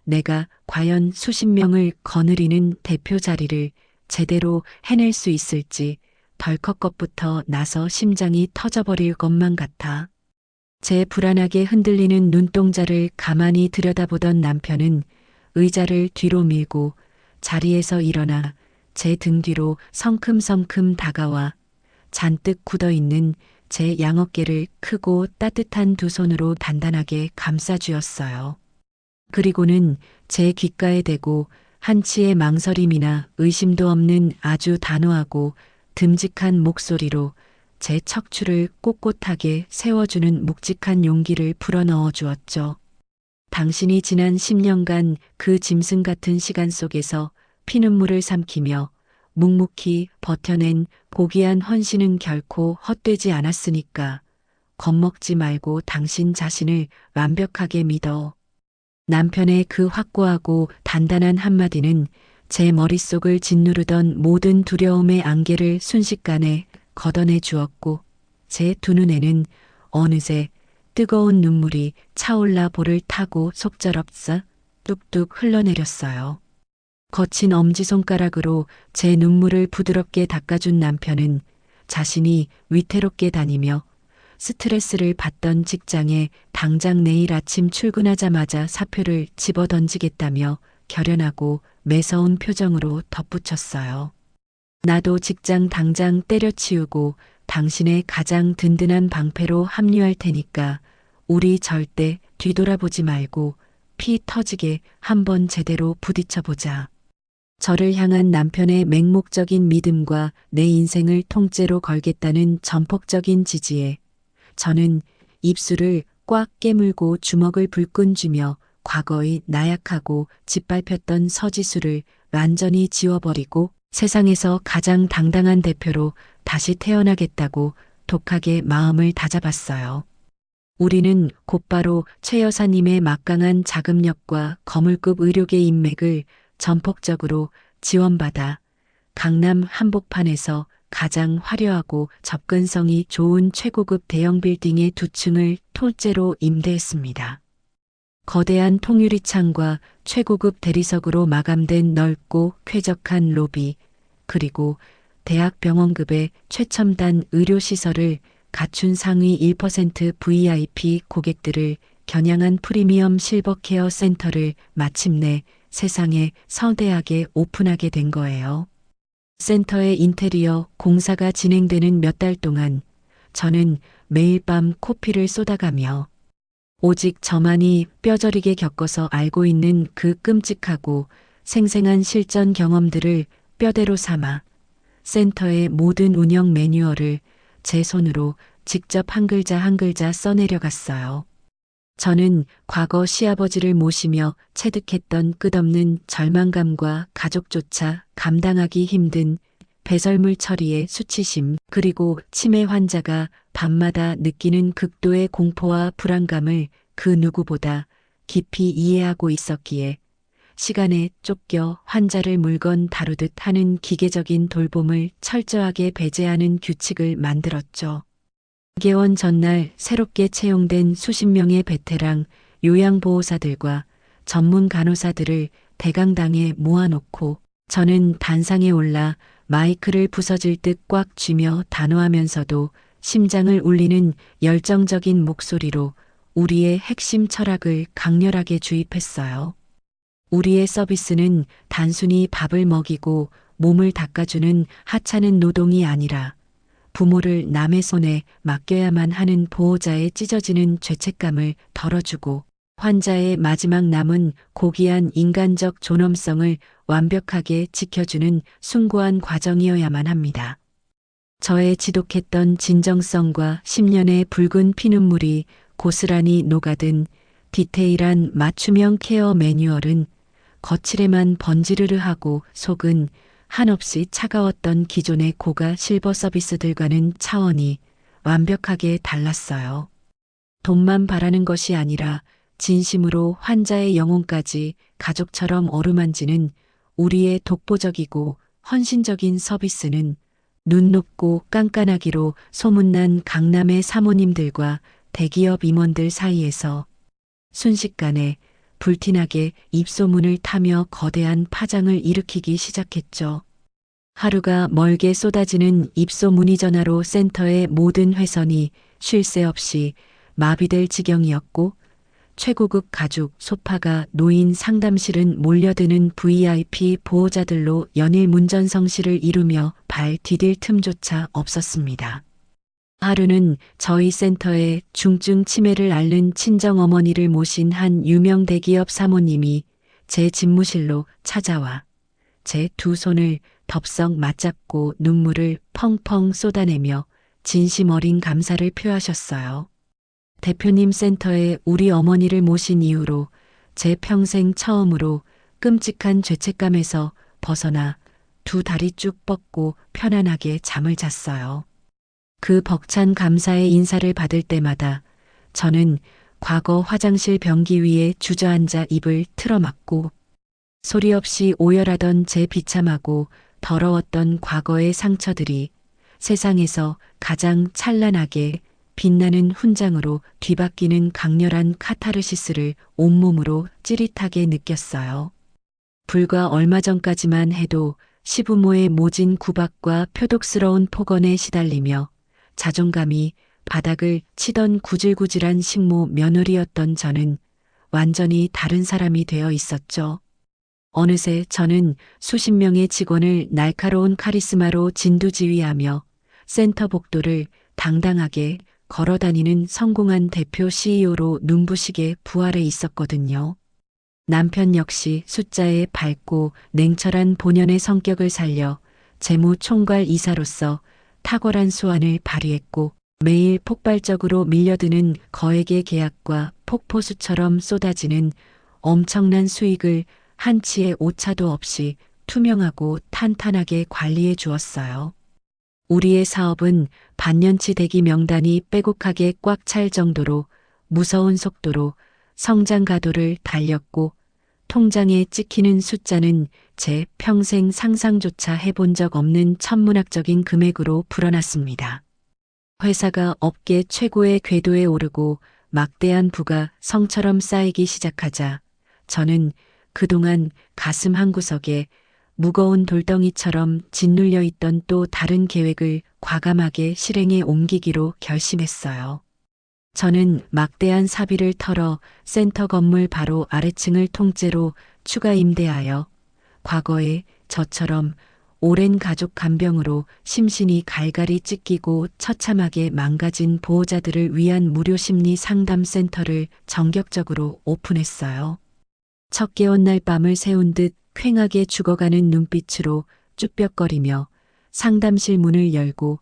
내가 과연 수십 명을 거느리는 대표 자리를 제대로 해낼 수 있을지 덜컥 것부터 나서 심장이 터져버릴 것만 같아. 제 불안하게 흔들리는 눈동자를 가만히 들여다보던 남편은 의자를 뒤로 밀고 자리에서 일어나 제 등 뒤로 성큼성큼 다가와 잔뜩 굳어있는 제 양어깨를 크고 따뜻한 두 손으로 단단하게 감싸주었어요. 그리고는 제 귓가에 대고 한치의 망설임이나 의심도 없는 아주 단호하고 듬직한 목소리로 제 척추를 꼿꼿하게 세워주는 묵직한 용기를 불어넣어 주었죠. 당신이 지난 10년간 그 짐승 같은 시간 속에서 피눈물을 삼키며 묵묵히 버텨낸 고귀한 헌신은 결코 헛되지 않았으니까 겁먹지 말고 당신 자신을 완벽하게 믿어. 남편의 그 확고하고 단단한 한마디는 제 머릿속을 짓누르던 모든 두려움의 안개를 순식간에 걷어내 주었고 제 두 눈에는 어느새 뜨거운 눈물이 차올라 볼을 타고 속절없어 뚝뚝 흘러내렸어요. 거친 엄지손가락으로 제 눈물을 부드럽게 닦아준 남편은 자신이 위태롭게 다니며 스트레스를 받던 직장에 당장 내일 아침 출근하자마자 사표를 집어던지겠다며 결연하고 매서운 표정으로 덧붙였어요. 나도 직장 당장 때려치우고 당신의 가장 든든한 방패로 합류할 테니까 우리 절대 뒤돌아보지 말고 피 터지게 한번 제대로 부딪혀보자. 저를 향한 남편의 맹목적인 믿음과 내 인생을 통째로 걸겠다는 전폭적인 지지에 저는 입술을 꽉 깨물고 주먹을 불끈 쥐며 과거의 나약하고 짓밟혔던 서지수를 완전히 지워버리고 세상에서 가장 당당한 대표로 다시 태어나겠다고 독하게 마음을 다잡았어요. 우리는 곧바로 최 여사님의 막강한 자금력과 거물급 의료계 인맥을 전폭적으로 지원받아 강남 한복판에서 가장 화려하고 접근성이 좋은 최고급 대형 빌딩의 2층을 토째로 임대했습니다. 거대한 통유리창과 최고급 대리석으로 마감된 넓고 쾌적한 로비, 그리고 대학병원급의 최첨단 의료시설을 갖춘 상위 1% VIP 고객들을 겨냥한 프리미엄 실버케어 센터를 마침내 세상에 서대하게 오픈하게 된 거예요. 센터의 인테리어 공사가 진행되는 몇 달 동안 저는 매일 밤 코피를 쏟아가며 오직 저만이 뼈저리게 겪어서 알고 있는 그 끔찍하고 생생한 실전 경험들을 뼈대로 삼아 센터의 모든 운영 매뉴얼을 제 손으로 직접 한 글자 한 글자 써내려갔어요. 저는 과거 시아버지를 모시며 체득했던 끝없는 절망감과 가족조차 감당하기 힘든 배설물 처리의 수치심, 그리고 치매 환자가 밤마다 느끼는 극도의 공포와 불안감을 그 누구보다 깊이 이해하고 있었기에 시간에 쫓겨 환자를 물건 다루듯 하는 기계적인 돌봄을 철저하게 배제하는 규칙을 만들었죠. 개원 전날 새롭게 채용된 수십 명의 베테랑 요양보호사들과 전문 간호사들을 대강당에 모아놓고 저는 단상에 올라 마이크를 부서질 듯 꽉 쥐며 단호하면서도 심장을 울리는 열정적인 목소리로 우리의 핵심 철학을 강렬하게 주입했어요. 우리의 서비스는 단순히 밥을 먹이고 몸을 닦아주는 하찮은 노동이 아니라 부모를 남의 손에 맡겨야만 하는 보호자의 찢어지는 죄책감을 덜어주고 환자의 마지막 남은 고귀한 인간적 존엄성을 완벽하게 지켜주는 숭고한 과정이어야만 합니다. 저의 지독했던 진정성과 10년의 붉은 피눈물이 고스란히 녹아든 디테일한 맞춤형 케어 매뉴얼은 거칠에만 번지르르하고 속은 한없이 차가웠던 기존의 고가 실버 서비스들과는 차원이 완벽하게 달랐어요. 돈만 바라는 것이 아니라 진심으로 환자의 영혼까지 가족처럼 어루만지는 우리의 독보적이고 헌신적인 서비스는 눈 높고 깐깐하기로 소문난 강남의 사모님들과 대기업 임원들 사이에서 순식간에 불티나게 입소문을 타며 거대한 파장을 일으키기 시작했죠. 하루가 멀게 쏟아지는 입소 문의 전화로 센터의 모든 회선이 쉴 새 없이 마비될 지경이었고 최고급 가죽 소파가 놓인 상담실은 몰려드는 VIP 보호자들로 연일 문전성시를 이루며 발 디딜 틈조차 없었습니다. 하루는 저희 센터에 중증 치매를 앓는 친정어머니를 모신 한 유명 대기업 사모님이 제 집무실로 찾아와 제 두 손을 덥석 맞잡고 눈물을 펑펑 쏟아내며 진심 어린 감사를 표하셨어요. 대표님 센터에 우리 어머니를 모신 이후로 제 평생 처음으로 끔찍한 죄책감에서 벗어나 두 다리 쭉 뻗고 편안하게 잠을 잤어요. 그 벅찬 감사의 인사를 받을 때마다 저는 과거 화장실 변기 위에 주저앉아 입을 틀어막고 소리 없이 오열하던 제 비참하고 더러웠던 과거의 상처들이 세상에서 가장 찬란하게 빛나는 훈장으로 뒤바뀌는 강렬한 카타르시스를 온몸으로 찌릿하게 느꼈어요. 불과 얼마 전까지만 해도 시부모의 모진 구박과 표독스러운 폭언에 시달리며 자존감이 바닥을 치던 구질구질한 식모 며느리였던 저는 완전히 다른 사람이 되어 있었죠. 어느새 저는 수십 명의 직원을 날카로운 카리스마로 진두지휘하며 센터 복도를 당당하게 걸어다니는 성공한 대표 CEO로 눈부시게 부활해 있었거든요. 남편 역시 숫자에 밝고 냉철한 본연의 성격을 살려 재무총괄 이사로서 탁월한 수완을 발휘했고 매일 폭발적으로 밀려드는 거액의 계약과 폭포수처럼 쏟아지는 엄청난 수익을 한치의 오차도 없이 투명하고 탄탄하게 관리해 주었어요. 우리의 사업은 반년치 대기 명단이 빼곡하게 꽉 찰 정도로 무서운 속도로 성장 가도를 달렸고 통장에 찍히는 숫자는 제 평생 상상조차 해본 적 없는 천문학적인 금액으로 불어났습니다. 회사가 업계 최고의 궤도에 오르고 막대한 부가 성처럼 쌓이기 시작하자 저는 그동안 가슴 한구석에 무거운 돌덩이처럼 짓눌려 있던 또 다른 계획을 과감하게 실행에 옮기기로 결심했어요. 저는 막대한 사비를 털어 센터 건물 바로 아래층을 통째로 추가 임대하여 과거에 저처럼 오랜 가족 간병으로 심신이 갈갈이 찢기고 처참하게 망가진 보호자들을 위한 무료 심리 상담 센터를 전격적으로 오픈했어요. 첫 깨어날 밤을 새운 듯 퀭하게 죽어가는 눈빛으로 쭈뼛거리며 상담실 문을 열고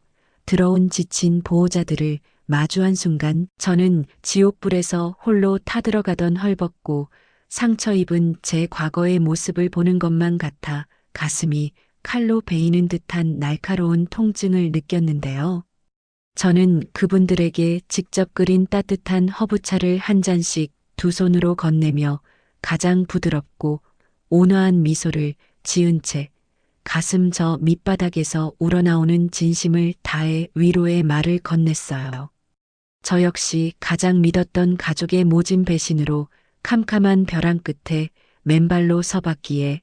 들어온 지친 보호자들을 마주한 순간 저는 지옥불에서 홀로 타들어가던 헐벗고 상처 입은 제 과거의 모습을 보는 것만 같아 가슴이 칼로 베이는 듯한 날카로운 통증을 느꼈는데요. 저는 그분들에게 직접 끓인 따뜻한 허브차를 한 잔씩 두 손으로 건네며 가장 부드럽고 온화한 미소를 지은 채 가슴 저 밑바닥에서 우러나오는 진심을 다해 위로의 말을 건넸어요. 저 역시 가장 믿었던 가족의 모진 배신으로 캄캄한 벼랑 끝에 맨발로 서봤기에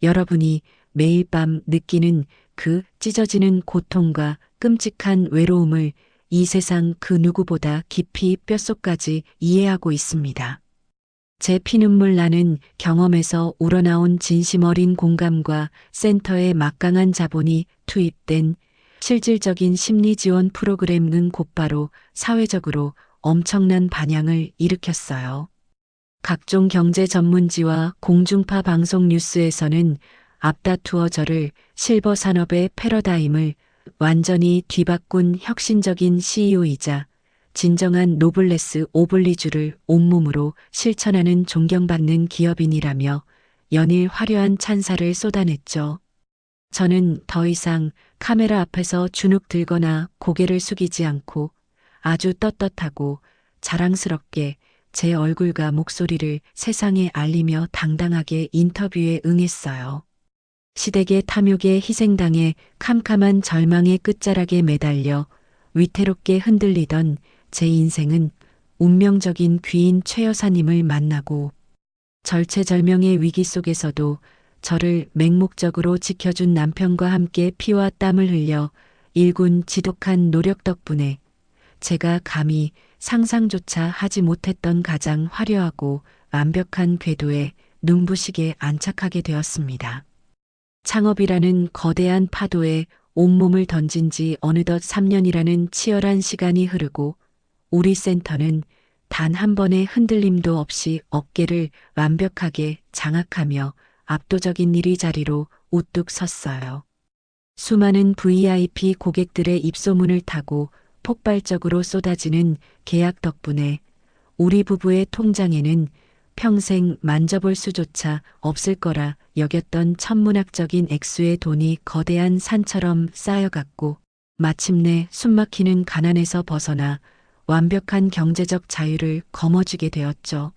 여러분이 매일 밤 느끼는 그 찢어지는 고통과 끔찍한 외로움을 이 세상 그 누구보다 깊이 뼛속까지 이해하고 있습니다. 제 피눈물 나는 경험에서 우러나온 진심 어린 공감과 센터의 막강한 자본이 투입된 실질적인 심리 지원 프로그램은 곧바로 사회적으로 엄청난 반향을 일으켰어요. 각종 경제 전문지와 공중파 방송 뉴스에서는 앞다투어 저를 실버 산업의 패러다임을 완전히 뒤바꾼 혁신적인 CEO이자 진정한 노블레스 오블리주를 온몸으로 실천하는 존경받는 기업인이라며 연일 화려한 찬사를 쏟아냈죠. 저는 더 이상 카메라 앞에서 주눅 들거나 고개를 숙이지 않고 아주 떳떳하고 자랑스럽게 제 얼굴과 목소리를 세상에 알리며 당당하게 인터뷰에 응했어요. 시댁의 탐욕에 희생당해 캄캄한 절망의 끝자락에 매달려 위태롭게 흔들리던 제 인생은 운명적인 귀인 최 여사님을 만나고 절체절명의 위기 속에서도 저를 맹목적으로 지켜준 남편과 함께 피와 땀을 흘려 일군 지독한 노력 덕분에 제가 감히 상상조차 하지 못했던 가장 화려하고 완벽한 궤도에 눈부시게 안착하게 되었습니다. 창업이라는 거대한 파도에 온몸을 던진 지 어느덧 3년이라는 치열한 시간이 흐르고 우리 센터는 단 한 번의 흔들림도 없이 어깨를 완벽하게 장악하며 압도적인 1위 자리로 우뚝 섰어요. 수많은 VIP 고객들의 입소문을 타고 폭발적으로 쏟아지는 계약 덕분에 우리 부부의 통장에는 평생 만져볼 수조차 없을 거라 여겼던 천문학적인 액수의 돈이 거대한 산처럼 쌓여갔고 마침내 숨막히는 가난에서 벗어나 완벽한 경제적 자유를 거머쥐게 되었죠.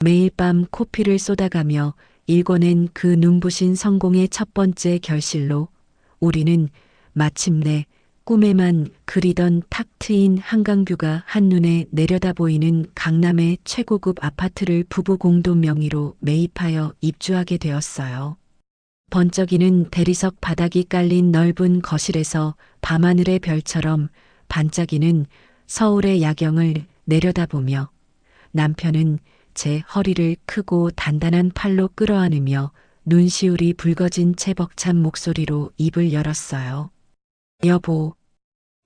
매일 밤 코피를 쏟아가며 일궈낸 그 눈부신 성공의 첫 번째 결실로 우리는 마침내 꿈에만 그리던 탁 트인 한강뷰가 한눈에 내려다 보이는 강남의 최고급 아파트를 부부 공동 명의로 매입하여 입주하게 되었어요. 번쩍이는 대리석 바닥이 깔린 넓은 거실에서 밤하늘의 별처럼 반짝이는 서울의 야경을 내려다보며 남편은 제 허리를 크고 단단한 팔로 끌어안으며 눈시울이 붉어진 채 벅찬 목소리로 입을 열었어요. 여보,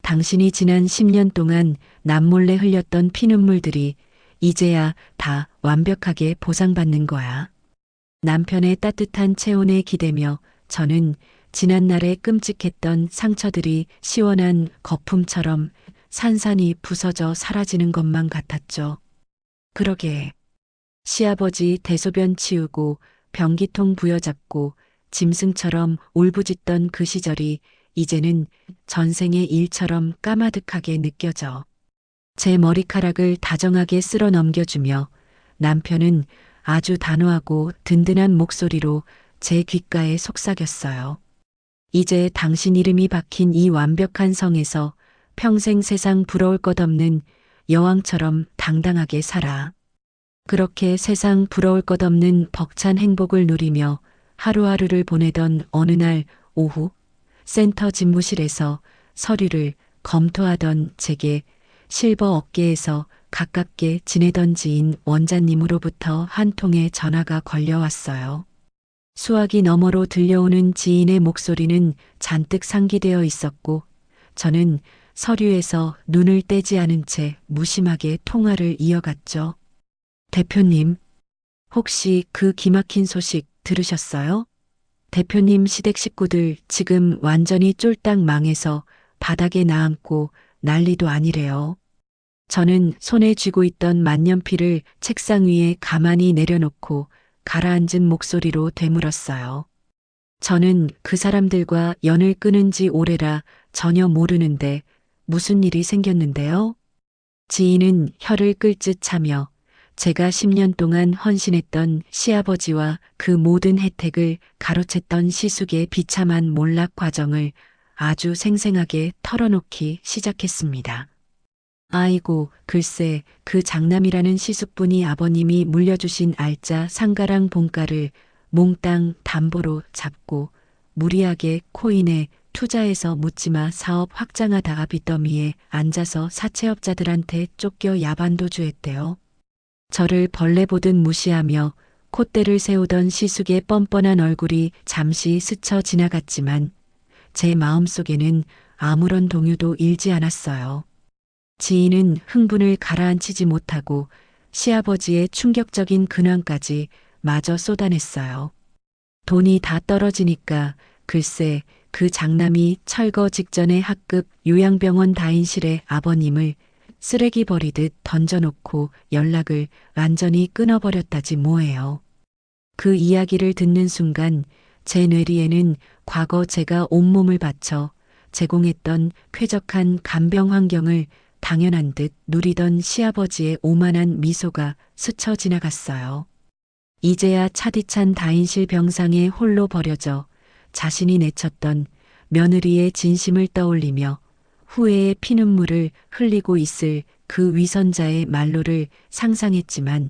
당신이 지난 10년 동안 남몰래 흘렸던 피눈물들이 이제야 다 완벽하게 보상받는 거야. 남편의 따뜻한 체온에 기대며 저는 지난날의 끔찍했던 상처들이 시원한 거품처럼 산산이 부서져 사라지는 것만 같았죠. 그러게 시아버지 대소변 치우고 변기통 부여잡고 짐승처럼 울부짖던 그 시절이 이제는 전생의 일처럼 까마득하게 느껴져. 제 머리카락을 다정하게 쓸어 넘겨주며 남편은 아주 단호하고 든든한 목소리로 제 귓가에 속삭였어요. 이제 당신 이름이 박힌 이 완벽한 성에서 평생 세상 부러울 것 없는 여왕처럼 당당하게 살아. 그렇게 세상 부러울 것 없는 벅찬 행복을 누리며 하루하루를 보내던 어느 날 오후 센터 집무실에서 서류를 검토하던 제게 실버 어깨에서 가깝게 지내던 지인 원장님으로부터 한 통의 전화가 걸려왔어요. 수화기 너머로 들려오는 지인의 목소리는 잔뜩 상기되어 있었고 저는 서류에서 눈을 떼지 않은 채 무심하게 통화를 이어갔죠. 대표님, 혹시 그 기막힌 소식 들으셨어요? 대표님 시댁 식구들 지금 완전히 쫄딱 망해서 바닥에 나앉고 난리도 아니래요. 저는 손에 쥐고 있던 만년필을 책상 위에 가만히 내려놓고 가라앉은 목소리로 되물었어요. 저는 그 사람들과 연을 끊은 지 오래라 전혀 모르는데 무슨 일이 생겼는데요? 지인은 혀를 끌짓 차며 제가 10년 동안 헌신했던 시아버지와 그 모든 혜택을 가로챘던 시숙의 비참한 몰락 과정을 아주 생생하게 털어놓기 시작했습니다. 아이고, 글쎄, 그 장남이라는 시숙분이 아버님이 물려주신 알짜 상가랑 본가를 몽땅 담보로 잡고 무리하게 코인에 투자해서 묻지마 사업 확장하다가 빚더미에 앉아서 사채업자들한테 쫓겨 야반도주했대요. 저를 벌레 보듯 무시하며 콧대를 세우던 시숙의 뻔뻔한 얼굴이 잠시 스쳐 지나갔지만 제 마음속에는 아무런 동요도 일지 않았어요. 지인은 흥분을 가라앉히지 못하고 시아버지의 충격적인 근황까지 마저 쏟아냈어요. 돈이 다 떨어지니까 글쎄 그 장남이 철거 직전에 학급 요양병원 다인실에 아버님을 쓰레기 버리듯 던져놓고 연락을 완전히 끊어버렸다지 뭐예요. 그 이야기를 듣는 순간 제 뇌리에는 과거 제가 온몸을 바쳐 제공했던 쾌적한 간병 환경을 당연한 듯 누리던 시아버지의 오만한 미소가 스쳐 지나갔어요. 이제야 차디찬 다인실 병상에 홀로 버려져 자신이 내쳤던 며느리의 진심을 떠올리며 후회의 피눈물을 흘리고 있을 그 위선자의 말로를 상상했지만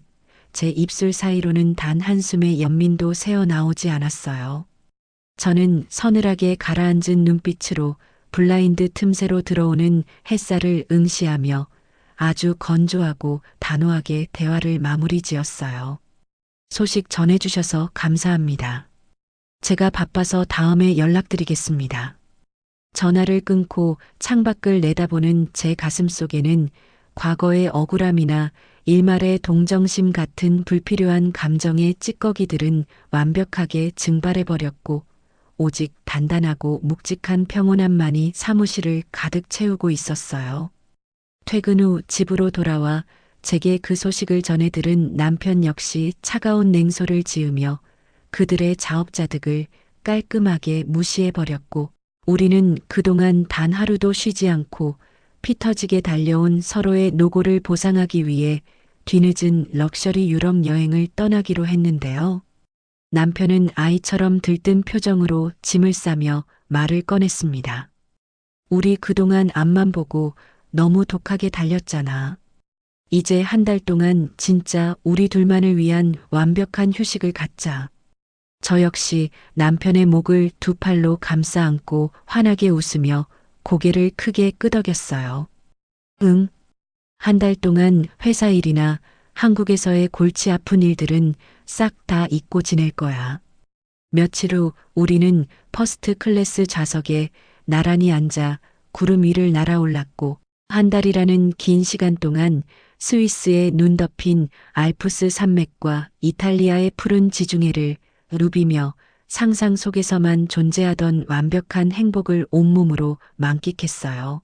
제 입술 사이로는 단 한숨의 연민도 새어나오지 않았어요. 저는 서늘하게 가라앉은 눈빛으로 블라인드 틈새로 들어오는 햇살을 응시하며 아주 건조하고 단호하게 대화를 마무리 지었어요. 소식 전해주셔서 감사합니다. 제가 바빠서 다음에 연락드리겠습니다. 전화를 끊고 창밖을 내다보는 제 가슴 속에는 과거의 억울함이나 일말의 동정심 같은 불필요한 감정의 찌꺼기들은 완벽하게 증발해버렸고 오직 단단하고 묵직한 평온함만이 사무실을 가득 채우고 있었어요. 퇴근 후 집으로 돌아와 제게 그 소식을 전해 들은 남편 역시 차가운 냉소를 지으며 그들의 자업자득을 깔끔하게 무시해버렸고 우리는 그동안 단 하루도 쉬지 않고 피 터지게 달려온 서로의 노고를 보상하기 위해 뒤늦은 럭셔리 유럽 여행을 떠나기로 했는데요. 남편은 아이처럼 들뜬 표정으로 짐을 싸며 말을 꺼냈습니다. 우리 그동안 앞만 보고 너무 독하게 달렸잖아. 이제 한 달 동안 진짜 우리 둘만을 위한 완벽한 휴식을 갖자. 저 역시 남편의 목을 두 팔로 감싸 안고 환하게 웃으며 고개를 크게 끄덕였어요. 응. 한 달 동안 회사 일이나 한국에서의 골치 아픈 일들은 싹 다 잊고 지낼 거야. 며칠 후 우리는 퍼스트 클래스 좌석에 나란히 앉아 구름 위를 날아올랐고 한 달이라는 긴 시간 동안 스위스의 눈 덮인 알프스 산맥과 이탈리아의 푸른 지중해를 누비며 상상 속에서만 존재하던 완벽한 행복을 온몸으로 만끽했어요.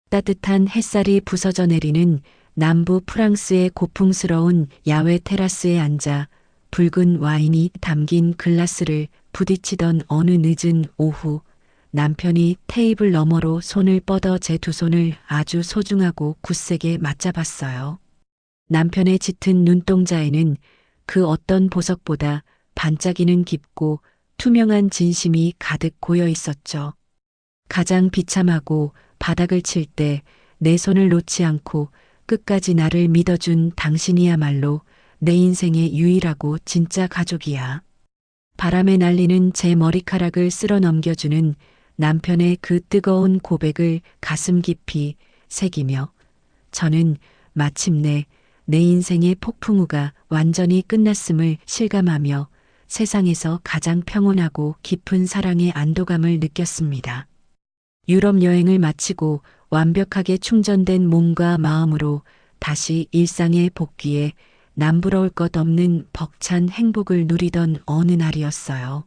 따뜻한 햇살이 부서져 내리는 남부 프랑스의 고풍스러운 야외 테라스에 앉아 붉은 와인이 담긴 글라스를 부딪히던 어느 늦은 오후, 남편이 테이블 너머로 손을 뻗어 제 두 손을 아주 소중하고 굳세게 맞잡았어요. 남편의 짙은 눈동자에는 그 어떤 보석보다 반짝이는 깊고 투명한 진심이 가득 고여 있었죠. 가장 비참하고 바닥을 칠 때 내 손을 놓지 않고 끝까지 나를 믿어준 당신이야말로 내 인생의 유일하고 진짜 가족이야. 바람에 날리는 제 머리카락을 쓸어 넘겨주는 남편의 그 뜨거운 고백을 가슴 깊이 새기며 저는 마침내 내 인생의 폭풍우가 완전히 끝났음을 실감하며 세상에서 가장 평온하고 깊은 사랑의 안도감을 느꼈습니다. 유럽 여행을 마치고 완벽하게 충전된 몸과 마음으로 다시 일상에 복귀해 남부러울 것 없는 벅찬 행복을 누리던 어느 날이었어요.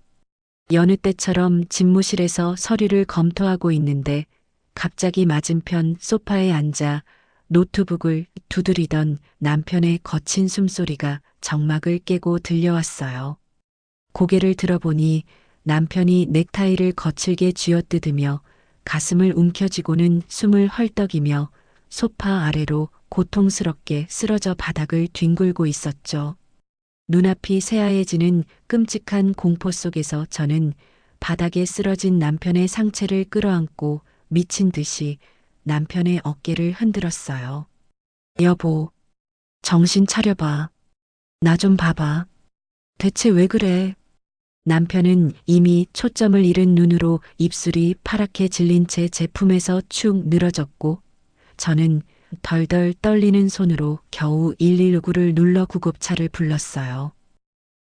여느 때처럼 집무실에서 서류를 검토하고 있는데 갑자기 맞은편 소파에 앉아 노트북을 두드리던 남편의 거친 숨소리가 정막을 깨고 들려왔어요. 고개를 들어보니 남편이 넥타이를 거칠게 쥐어뜯으며 가슴을 움켜쥐고는 숨을 헐떡이며 소파 아래로 고통스럽게 쓰러져 바닥을 뒹굴고 있었죠. 눈앞이 새하얘지는 끔찍한 공포 속에서 저는 바닥에 쓰러진 남편의 상체를 끌어안고 미친 듯이 남편의 어깨를 흔들었어요. 여보, 정신 차려봐. 나 좀 봐봐. 대체 왜 그래? 남편은 이미 초점을 잃은 눈으로 입술이 파랗게 질린 채 제품에서 축 늘어졌고 저는 덜덜 떨리는 손으로 겨우 119를 눌러 구급차를 불렀어요.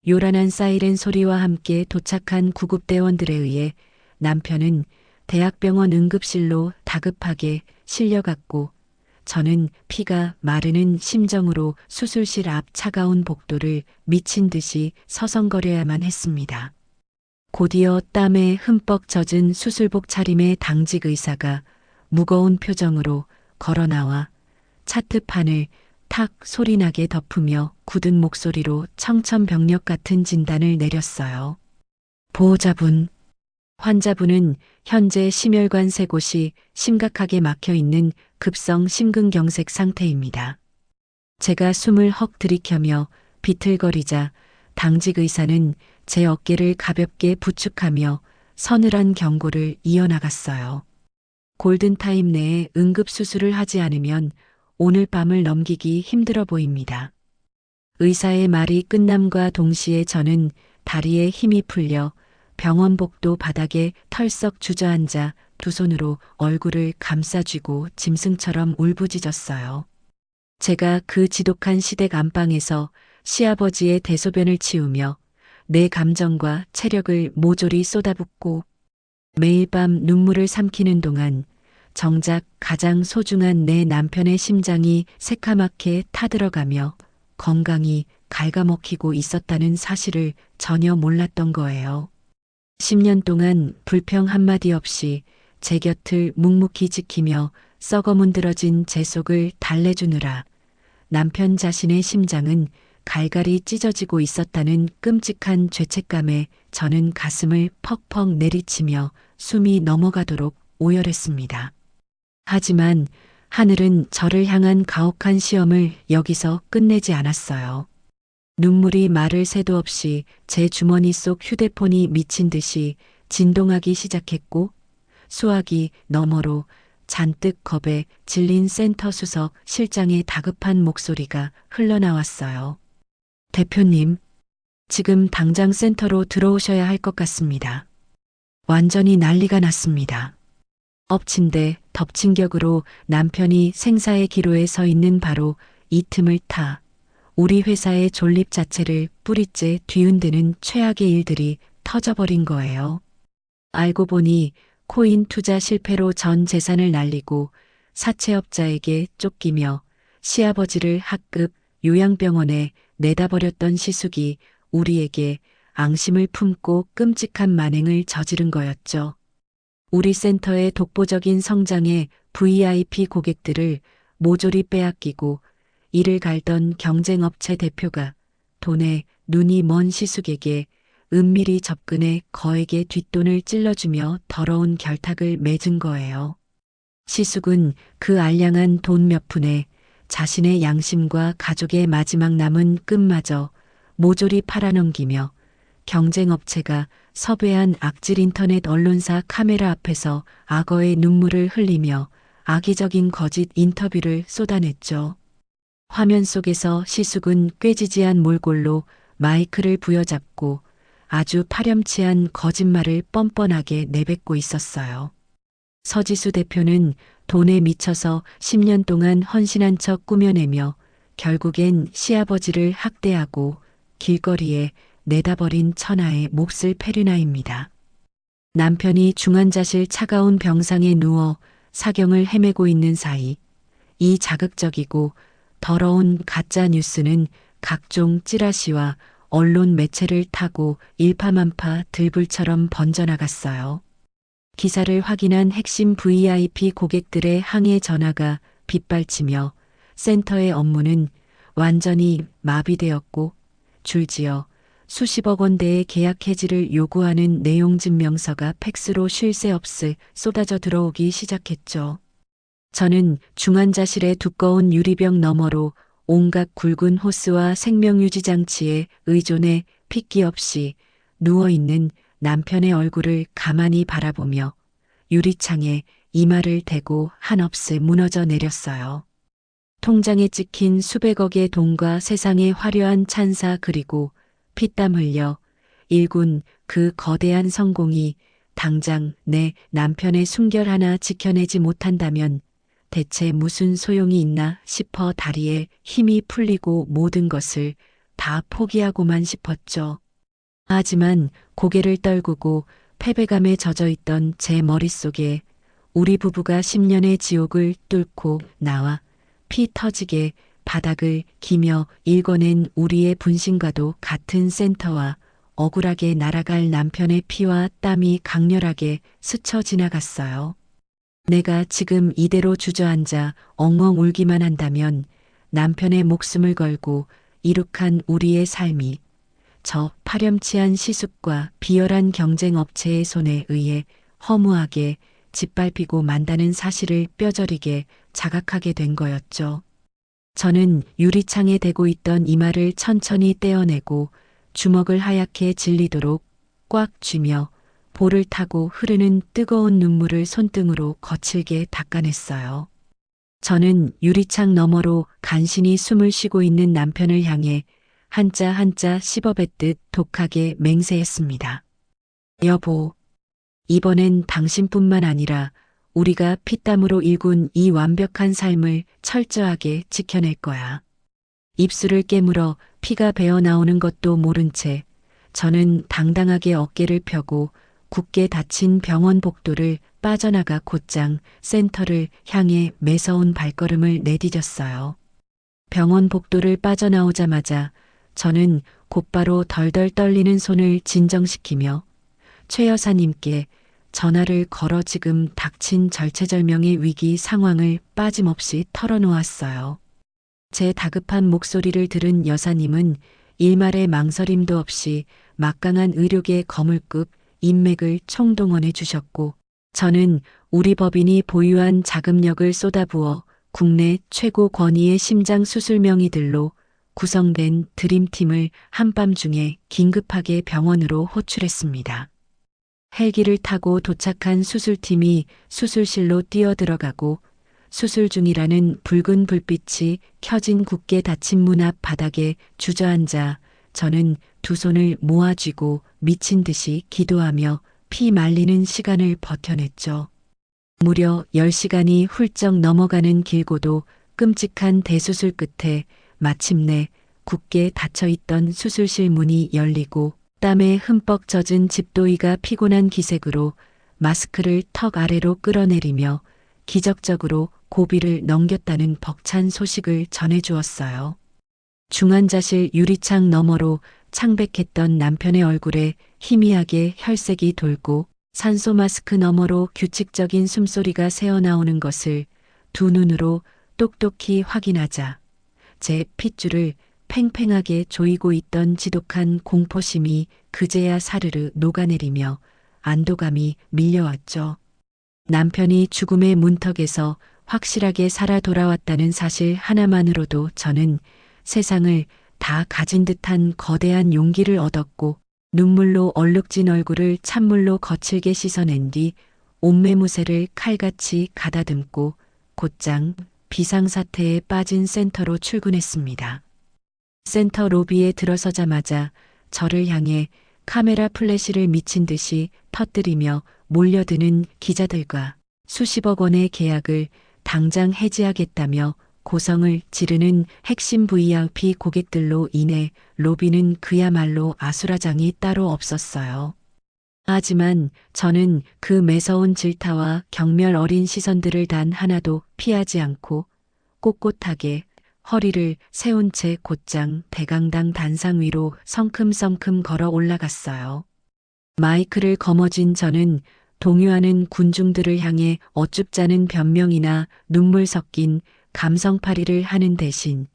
요란한 사이렌 소리와 함께 도착한 구급대원들에 의해 남편은 대학병원 응급실로 다급하게 실려갔고 저는 피가 마르는 심정으로 수술실 앞 차가운 복도를 미친 듯이 서성거려야만 했습니다. 곧이어 땀에 흠뻑 젖은 수술복 차림의 당직 의사가 무거운 표정으로 걸어나와 차트판을 탁 소리나게 덮으며 굳은 목소리로 청천벽력 같은 진단을 내렸어요. 보호자분, 환자분은 현재 심혈관 세 곳이 심각하게 막혀 있는 급성 심근경색 상태입니다. 제가 숨을 헉 들이켜며 비틀거리자 당직 의사는 제 어깨를 가볍게 부축하며 서늘한 경고를 이어나갔어요. 골든타임 내에 응급수술을 하지 않으면 오늘 밤을 넘기기 힘들어 보입니다. 의사의 말이 끝남과 동시에 저는 다리에 힘이 풀려 병원복도 바닥에 털썩 주저앉아 두 손으로 얼굴을 감싸쥐고 짐승처럼 울부짖었어요. 제가 그 지독한 시댁 안방에서 시아버지의 대소변을 치우며 내 감정과 체력을 모조리 쏟아붓고 매일 밤 눈물을 삼키는 동안 정작 가장 소중한 내 남편의 심장이 새카맣게 타들어가며 건강히 갉아먹히고 있었다는 사실을 전혀 몰랐던 거예요. 10년 동안 불평 한마디 없이 제 곁을 묵묵히 지키며 썩어 문드러진 제 속을 달래주느라 남편 자신의 심장은 갈갈이 찢어지고 있었다는 끔찍한 죄책감에 저는 가슴을 퍽퍽 내리치며 숨이 넘어가도록 오열했습니다. 하지만 하늘은 저를 향한 가혹한 시험을 여기서 끝내지 않았어요. 눈물이 마를 새도 없이 제 주머니 속 휴대폰이 미친 듯이 진동하기 시작했고 수화기 너머로 잔뜩 겁에 질린 센터 수석 실장의 다급한 목소리가 흘러나왔어요. 대표님, 지금 당장 센터로 들어오셔야 할 것 같습니다. 완전히 난리가 났습니다. 엎친 데 덮친 격으로 남편이 생사의 기로에 서 있는 바로 이 틈을 타 우리 회사의 존립 자체를 뿌리째 뒤흔드는 최악의 일들이 터져버린 거예요. 알고 보니 코인 투자 실패로 전 재산을 날리고 사채업자에게 쫓기며 시아버지를 학급 요양병원에 내다버렸던 시숙이 우리에게 앙심을 품고 끔찍한 만행을 저지른 거였죠. 우리 센터의 독보적인 성장에 VIP 고객들을 모조리 빼앗기고 이를 갈던 경쟁업체 대표가 돈에 눈이 먼 시숙에게 은밀히 접근해 거액의 뒷돈을 찔러주며 더러운 결탁을 맺은 거예요. 시숙은 그 알량한 돈 몇 푼에 자신의 양심과 가족의 마지막 남은 끝마저 모조리 팔아넘기며 경쟁업체가 섭외한 악질 인터넷 언론사 카메라 앞에서 악어의 눈물을 흘리며 악의적인 거짓 인터뷰를 쏟아냈죠. 화면 속에서 시숙은 꾀지지한 몰골로 마이크를 부여잡고 아주 파렴치한 거짓말을 뻔뻔하게 내뱉고 있었어요. 서지수 대표는 돈에 미쳐서 10년 동안 헌신한 척 꾸며내며 결국엔 시아버지를 학대하고 길거리에 내다버린 천하의 몹쓸 페르나입니다. 남편이 중환자실 차가운 병상에 누워 사경을 헤매고 있는 사이 이 자극적이고 더러운 가짜 뉴스는 각종 찌라시와 언론 매체를 타고 일파만파 들불처럼 번져나갔어요. 기사를 확인한 핵심 VIP 고객들의 항해 전화가 빗발치며 센터의 업무는 완전히 마비되었고 줄지어 수십억 원대의 계약 해지를 요구하는 내용 증명서가 팩스로 쉴 새 없이 쏟아져 들어오기 시작했죠. 저는 중환자실의 두꺼운 유리병 너머로 온갖 굵은 호스와 생명유지 장치에 의존해 핏기 없이 누워있는 남편의 얼굴을 가만히 바라보며 유리창에 이마를 대고 한없이 무너져 내렸어요. 통장에 찍힌 수백억의 돈과 세상의 화려한 찬사 그리고 피땀 흘려 일군 그 거대한 성공이 당장 내 남편의 숨결 하나 지켜내지 못한다면 대체 무슨 소용이 있나 싶어 다리에 힘이 풀리고 모든 것을 다 포기하고만 싶었죠. 하지만 고개를 떨구고 패배감에 젖어 있던 제 머릿속에 우리 부부가 10년의 지옥을 뚫고 나와 피 터지게 바닥을 기며 일궈낸 우리의 분신과도 같은 센터와 억울하게 날아갈 남편의 피와 땀이 강렬하게 스쳐 지나갔어요. 내가 지금 이대로 주저앉아 엉엉 울기만 한다면 남편의 목숨을 걸고 이룩한 우리의 삶이 저 파렴치한 시숙과 비열한 경쟁업체의 손에 의해 허무하게 짓밟히고 만다는 사실을 뼈저리게 자각하게 된 거였죠. 저는 유리창에 대고 있던 이마를 천천히 떼어내고 주먹을 하얗게 질리도록 꽉 쥐며 볼을 타고 흐르는 뜨거운 눈물을 손등으로 거칠게 닦아냈어요. 저는 유리창 너머로 간신히 숨을 쉬고 있는 남편을 향해 한자 한자 씹어뱉듯 독하게 맹세했습니다. 여보, 이번엔 당신뿐만 아니라 우리가 피땀으로 일군 이 완벽한 삶을 철저하게 지켜낼 거야. 입술을 깨물어 피가 배어 나오는 것도 모른 채 저는 당당하게 어깨를 펴고 굳게 닫힌 병원 복도를 빠져나가 곧장 센터를 향해 매서운 발걸음을 내디뎠어요. 병원 복도를 빠져나오자마자 저는 곧바로 덜덜 떨리는 손을 진정시키며 최 여사님께 전화를 걸어 지금 닥친 절체절명의 위기 상황을 빠짐없이 털어놓았어요. 제 다급한 목소리를 들은 여사님은 일말의 망설임도 없이 막강한 의료계 거물급 인맥을 총동원해 주셨고 저는 우리 법인이 보유한 자금력을 쏟아부어 국내 최고 권위의 심장 수술 명의들로 구성된 드림팀을 한밤중에 긴급하게 병원으로 호출했습니다. 헬기를 타고 도착한 수술팀이 수술실로 뛰어들어가고 수술 중이라는 붉은 불빛이 켜진 굳게 닫힌 문 앞 바닥에 주저앉아 저는 두 손을 모아쥐고 미친 듯이 기도하며 피 말리는 시간을 버텨냈죠. 무려 10시간이 훌쩍 넘어가는 길고도 끔찍한 대수술 끝에 마침내 굳게 닫혀있던 수술실 문이 열리고 땀에 흠뻑 젖은 집도이가 피곤한 기색으로 마스크를 턱 아래로 끌어내리며 기적적으로 고비를 넘겼다는 벅찬 소식을 전해주었어요. 중환자실 유리창 너머로 창백했던 남편의 얼굴에 희미하게 혈색이 돌고 산소 마스크 너머로 규칙적인 숨소리가 새어나오는 것을 두 눈으로 똑똑히 확인하자 제 핏줄을 팽팽하게 조이고 있던 지독한 공포심이 그제야 사르르 녹아내리며 안도감이 밀려왔죠. 남편이 죽음의 문턱에서 확실하게 살아 돌아왔다는 사실 하나만으로도 저는 세상을 다 가진 듯한 거대한 용기를 얻었고 눈물로 얼룩진 얼굴을 찬물로 거칠게 씻어낸 뒤 옷매무새를 칼같이 가다듬고 곧장 비상사태에 빠진 센터로 출근했습니다. 센터 로비에 들어서자마자 저를 향해 카메라 플래시를 미친 듯이 터뜨리며 몰려드는 기자들과 수십억 원의 계약을 당장 해지하겠다며 고성을 지르는 핵심 VIP 고객들로 인해 로비는 그야말로 아수라장이 따로 없었어요. 하지만 저는 그 매서운 질타와 경멸 어린 시선들을 단 하나도 피하지 않고 꼿꼿하게 허리를 세운 채 곧장 대강당 단상 위로 성큼성큼 걸어 올라갔어요. 마이크를 거머쥔 저는 동요하는 군중들을 향해 어쭙잖은 변명이나 눈물 섞인 감성팔이를 하는 대신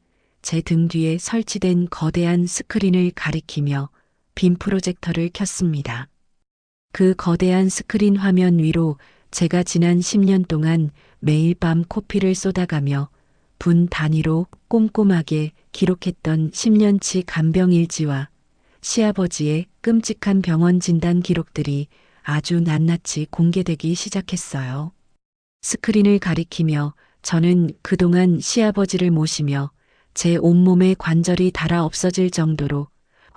제 등 뒤에 설치된 거대한 스크린을 가리키며 빔 프로젝터를 켰습니다. 그 거대한 스크린 화면 위로 제가 지난 10년 동안 매일 밤 코피를 쏟아가며 분 단위로 꼼꼼하게 기록했던 10년치 간병일지와 시아버지의 끔찍한 병원 진단 기록들이 아주 낱낱이 공개되기 시작했어요. 스크린을 가리키며 저는 그동안 시아버지를 모시며 제 온몸의 관절이 닳아 없어질 정도로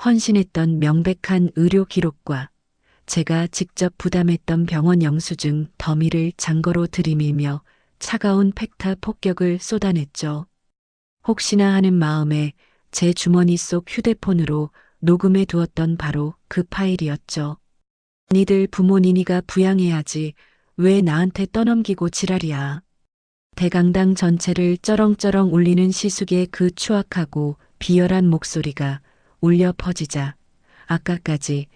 헌신했던 명백한 의료 기록과 제가 직접 부담했던 병원 영수증 더미를 장거로 들이밀며 차가운 팩타 폭격을 쏟아냈죠. 혹시나 하는 마음에 제 주머니 속 휴대폰으로 녹음해 두었던 바로 그 파일이었죠. 니들 부모 니니가 부양해야지 왜 나한테 떠넘기고 지랄이야. 대강당 전체를 쩌렁쩌렁 울리는 시숙의 그 추악하고 비열한 목소리가 울려 퍼지자 아까까지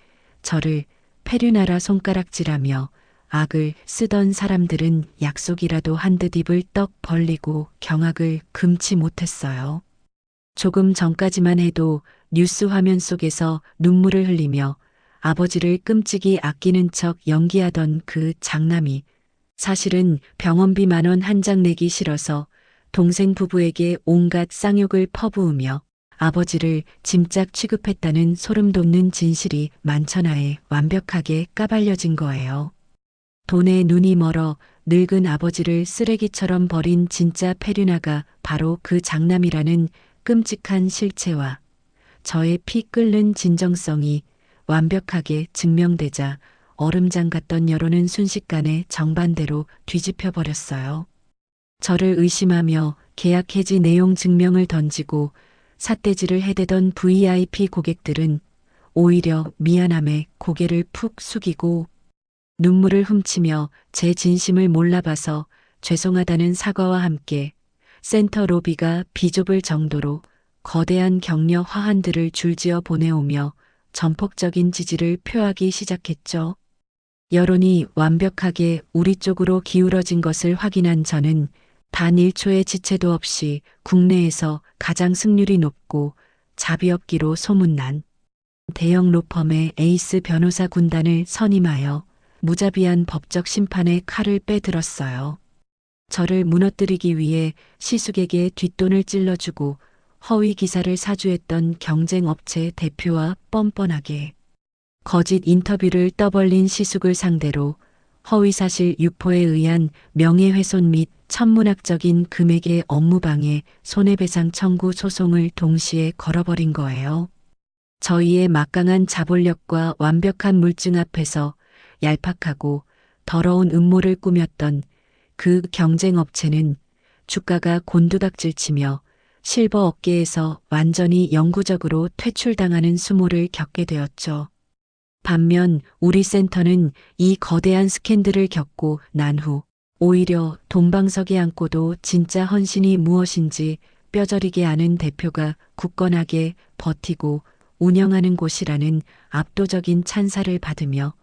저를 페류나라 손가락질하며 악을 쓰던 사람들은 약속이라도 한 듯 입을 떡 벌리고 경악을 금치 못했어요. 조금 전까지만 해도 뉴스 화면 속에서 눈물을 흘리며 아버지를 끔찍이 아끼는 척 연기하던 그 장남이 사실은 병원비 10,000원 한 장 내기 싫어서 동생 부부에게 온갖 쌍욕을 퍼부으며 아버지를 짐짝 취급했다는 소름 돋는 진실이 만천하에 완벽하게 까발려진 거예요. 돈에 눈이 멀어 늙은 아버지를 쓰레기처럼 버린 진짜 페류나가 바로 그 장남이라는 끔찍한 실체와 저의 피 끓는 진정성이 완벽하게 증명되자 얼음장 같던 여론은 순식간에 정반대로 뒤집혀 버렸어요. 저를 의심하며 계약 해지 내용 증명을 던지고 삿대질을 해대던 VIP 고객들은 오히려 미안함에 고개를 푹 숙이고 눈물을 훔치며 제 진심을 몰라봐서 죄송하다는 사과와 함께 센터 로비가 비좁을 정도로 거대한 격려 화환들을 줄지어 보내오며 전폭적인 지지를 표하기 시작했죠. 여론이 완벽하게 우리 쪽으로 기울어진 것을 확인한 저는 단 1초의 지체도 없이 국내에서 가장 승률이 높고 자비없기로 소문난 대형 로펌의 에이스 변호사 군단을 선임하여 무자비한 법적 심판의 칼을 빼들었어요. 저를 무너뜨리기 위해 시숙에게 뒷돈을 찔러주고 허위 기사를 사주했던 경쟁업체 대표와 뻔뻔하게 거짓 인터뷰를 떠벌린 시숙을 상대로 허위사실 유포에 의한 명예훼손 및 천문학적인 금액의 업무방해 손해배상 청구 소송을 동시에 걸어버린 거예요. 저희의 막강한 자본력과 완벽한 물증 앞에서 얄팍하고 더러운 음모를 꾸몄던 그 경쟁업체는 주가가 곤두박질치며 실버 업계에서 완전히 영구적으로 퇴출당하는 수모를 겪게 되었죠. 반면 우리 센터는 이 거대한 스캔들을 겪고 난 후 오히려 돈방석에 앉고도 진짜 헌신이 무엇인지 뼈저리게 아는 대표가 굳건하게 버티고 운영하는 곳이라는 압도적인 찬사를 받으며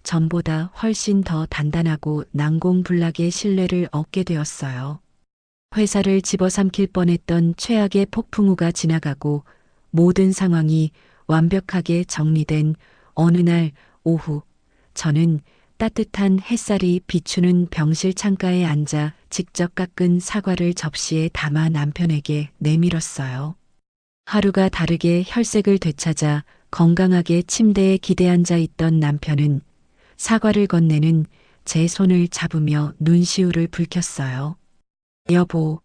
전보다 훨씬 더 단단하고 난공불락의 신뢰를 얻게 되었어요. 회사를 집어삼킬 뻔했던 최악의 폭풍우가 지나가고 모든 상황이 완벽하게 정리된 어느 날 오후, 저는 따뜻한 햇살이 비추는 병실 창가에 앉아 직접 깎은 사과를 접시에 담아 남편에게 내밀었어요. 하루가 다르게 혈색을 되찾아 건강하게 침대에 기대앉아 있던 남편은 사과를 건네는 제 손을 잡으며 눈시울을 붉혔어요. 여보,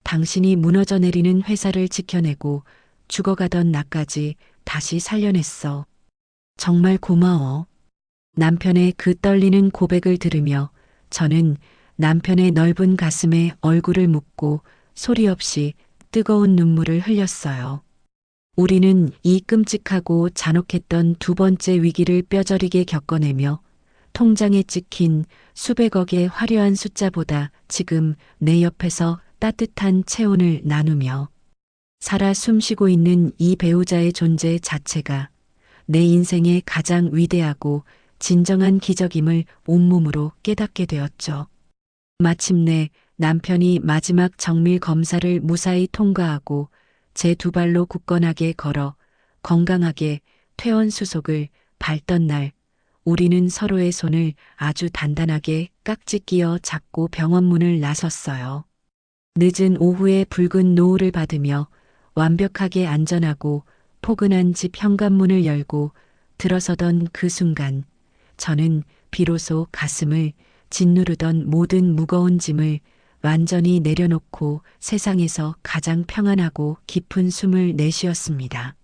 당신이 무너져 내리는 회사를 지켜내고 죽어가던 나까지 다시 살려냈어. 정말 고마워. 남편의 그 떨리는 고백을 들으며 저는 남편의 넓은 가슴에 얼굴을 묻고 소리 없이 뜨거운 눈물을 흘렸어요. 우리는 이 끔찍하고 잔혹했던 두 번째 위기를 뼈저리게 겪어내며 통장에 찍힌 수백억의 화려한 숫자보다 지금 내 옆에서 따뜻한 체온을 나누며 살아 숨쉬고 있는 이 배우자의 존재 자체가 내 인생의 가장 위대하고 진정한 기적임을 온몸으로 깨닫게 되었죠. 마침내 남편이 마지막 정밀 검사를 무사히 통과하고 제 두 발로 굳건하게 걸어 건강하게 퇴원 수속을 밟던 날 우리는 서로의 손을 아주 단단하게 깍지 끼어 잡고 병원 문을 나섰어요. 늦은 오후에 붉은 노을을 받으며 완벽하게 안전하고 포근한 집 현관문을 열고 들어서던 그 순간 저는 비로소 가슴을 짓누르던 모든 무거운 짐을 완전히 내려놓고 세상에서 가장 평안하고 깊은 숨을 내쉬었습니다.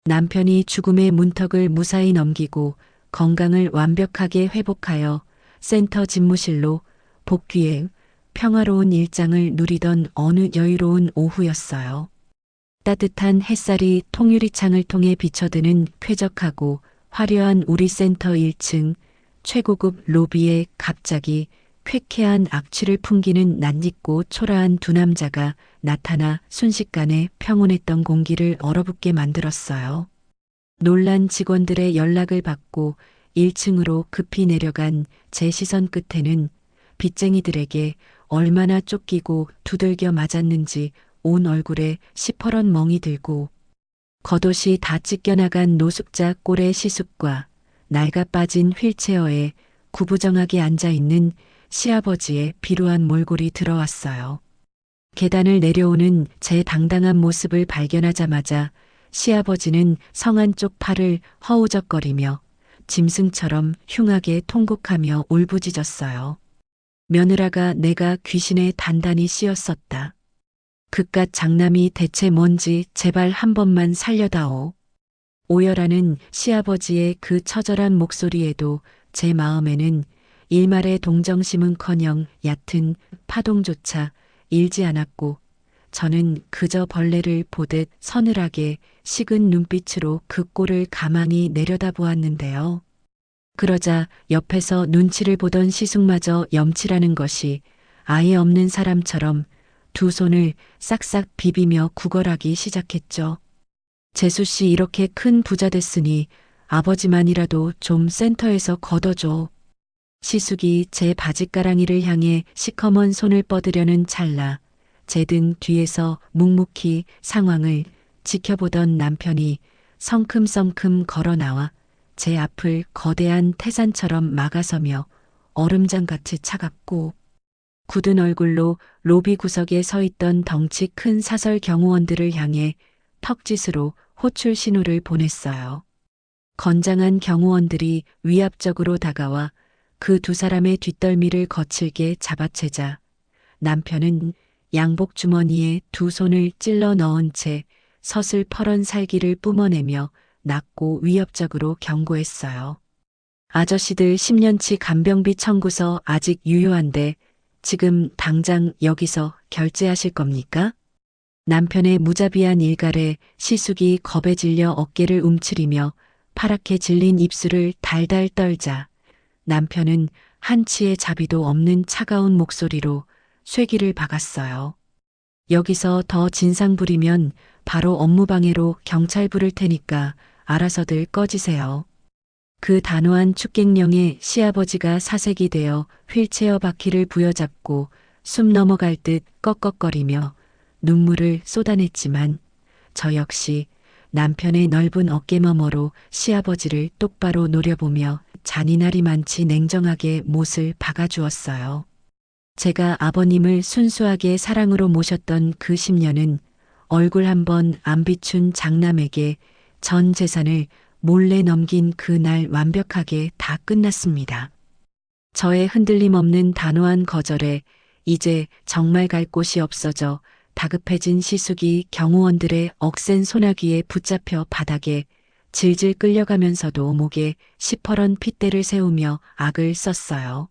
남편이 죽음의 문턱을 무사히 넘기고 건강을 완벽하게 회복하여 센터 집무실로 복귀해 평화로운 일상을 누리던 어느 여유로운 오후였어요. 따뜻한 햇살이 통유리창을 통해 비춰드는 쾌적하고 화려한 우리 센터 1층 최고급 로비에 갑자기 쾌쾌한 악취를 풍기는 낯익고 초라한 두 남자가 나타나 순식간에 평온했던 공기를 얼어붙게 만들었어요. 놀란 직원들의 연락을 받고 1층으로 급히 내려간 제 시선 끝에는 빚쟁이들에게 얼마나 쫓기고 두들겨 맞았는지 온 얼굴에 시퍼런 멍이 들고 겉옷이 다 찢겨나간 노숙자 꼴의 시숙과 낡아 빠진 휠체어에 구부정하게 앉아있는 시아버지의 비루한 몰골이 들어왔어요. 계단을 내려오는 제 당당한 모습을 발견하자마자 시아버지는 성 안쪽 팔을 허우적거리며 짐승처럼 흉하게 통곡하며 울부짖었어요. 며느라가 내가 귀신에 단단히 씌었었다. 그깟 장남이 대체 뭔지 제발 한 번만 살려다오. 오열하는 시아버지의 그 처절한 목소리에도 제 마음에는 일말의 동정심은커녕 얕은 파동조차 일지 않았고 저는 그저 벌레를 보듯 서늘하게 식은 눈빛으로 그 꼴을 가만히 내려다보았는데요. 그러자 옆에서 눈치를 보던 시숙마저 염치라는 것이 아예 없는 사람처럼 두 손을 싹싹 비비며 구걸하기 시작했죠. 재수 씨 이렇게 큰 부자 됐으니 아버지만이라도 좀 센터에서 걷어줘. 시숙이 제 바짓가랑이를 향해 시커먼 손을 뻗으려는 찰나 제 등 뒤에서 묵묵히 상황을 지켜보던 남편이 성큼성큼 걸어 나와 제 앞을 거대한 태산처럼 막아서며 얼음장같이 차갑고 굳은 얼굴로 로비 구석에 서 있던 덩치 큰 사설 경호원들을 향해 턱짓으로 호출 신호를 보냈어요. 건장한 경호원들이 위압적으로 다가와 그 두 사람의 뒷덜미를 거칠게 잡아채자 남편은 양복 주머니에 두 손을 찔러 넣은 채 서슬퍼런 살기를 뿜어내며 낮고 위협적으로 경고했어요. 아저씨들 10년치 간병비 청구서 아직 유효한데 지금 당장 여기서 결제하실 겁니까? 남편의 무자비한 일갈에 시숙이 겁에 질려 어깨를 움츠리며 파랗게 질린 입술을 달달 떨자 남편은 한치의 자비도 없는 차가운 목소리로 쇠기를 박았어요. 여기서 더 진상 부리면 바로 업무방해로 경찰 부를 테니까 알아서들 꺼지세요. 그 단호한 축객령에 시아버지가 사색이 되어 휠체어 바퀴를 부여잡고 숨 넘어갈 듯 꺽꺽거리며 눈물을 쏟아냈지만 저 역시 남편의 넓은 어깨너머로 시아버지를 똑바로 노려보며 잔인하리 많지 냉정하게 못을 박아주었어요. 제가 아버님을 순수하게 사랑으로 모셨던 그 10년은 얼굴 한번 안 비춘 장남에게 전 재산을 몰래 넘긴 그날 완벽하게 다 끝났습니다. 저의 흔들림 없는 단호한 거절에 이제 정말 갈 곳이 없어져 다급해진 시숙이 경호원들의 억센 소나기에 붙잡혀 바닥에 질질 끌려가면서도 목에 시퍼런 핏대를 세우며 악을 썼어요.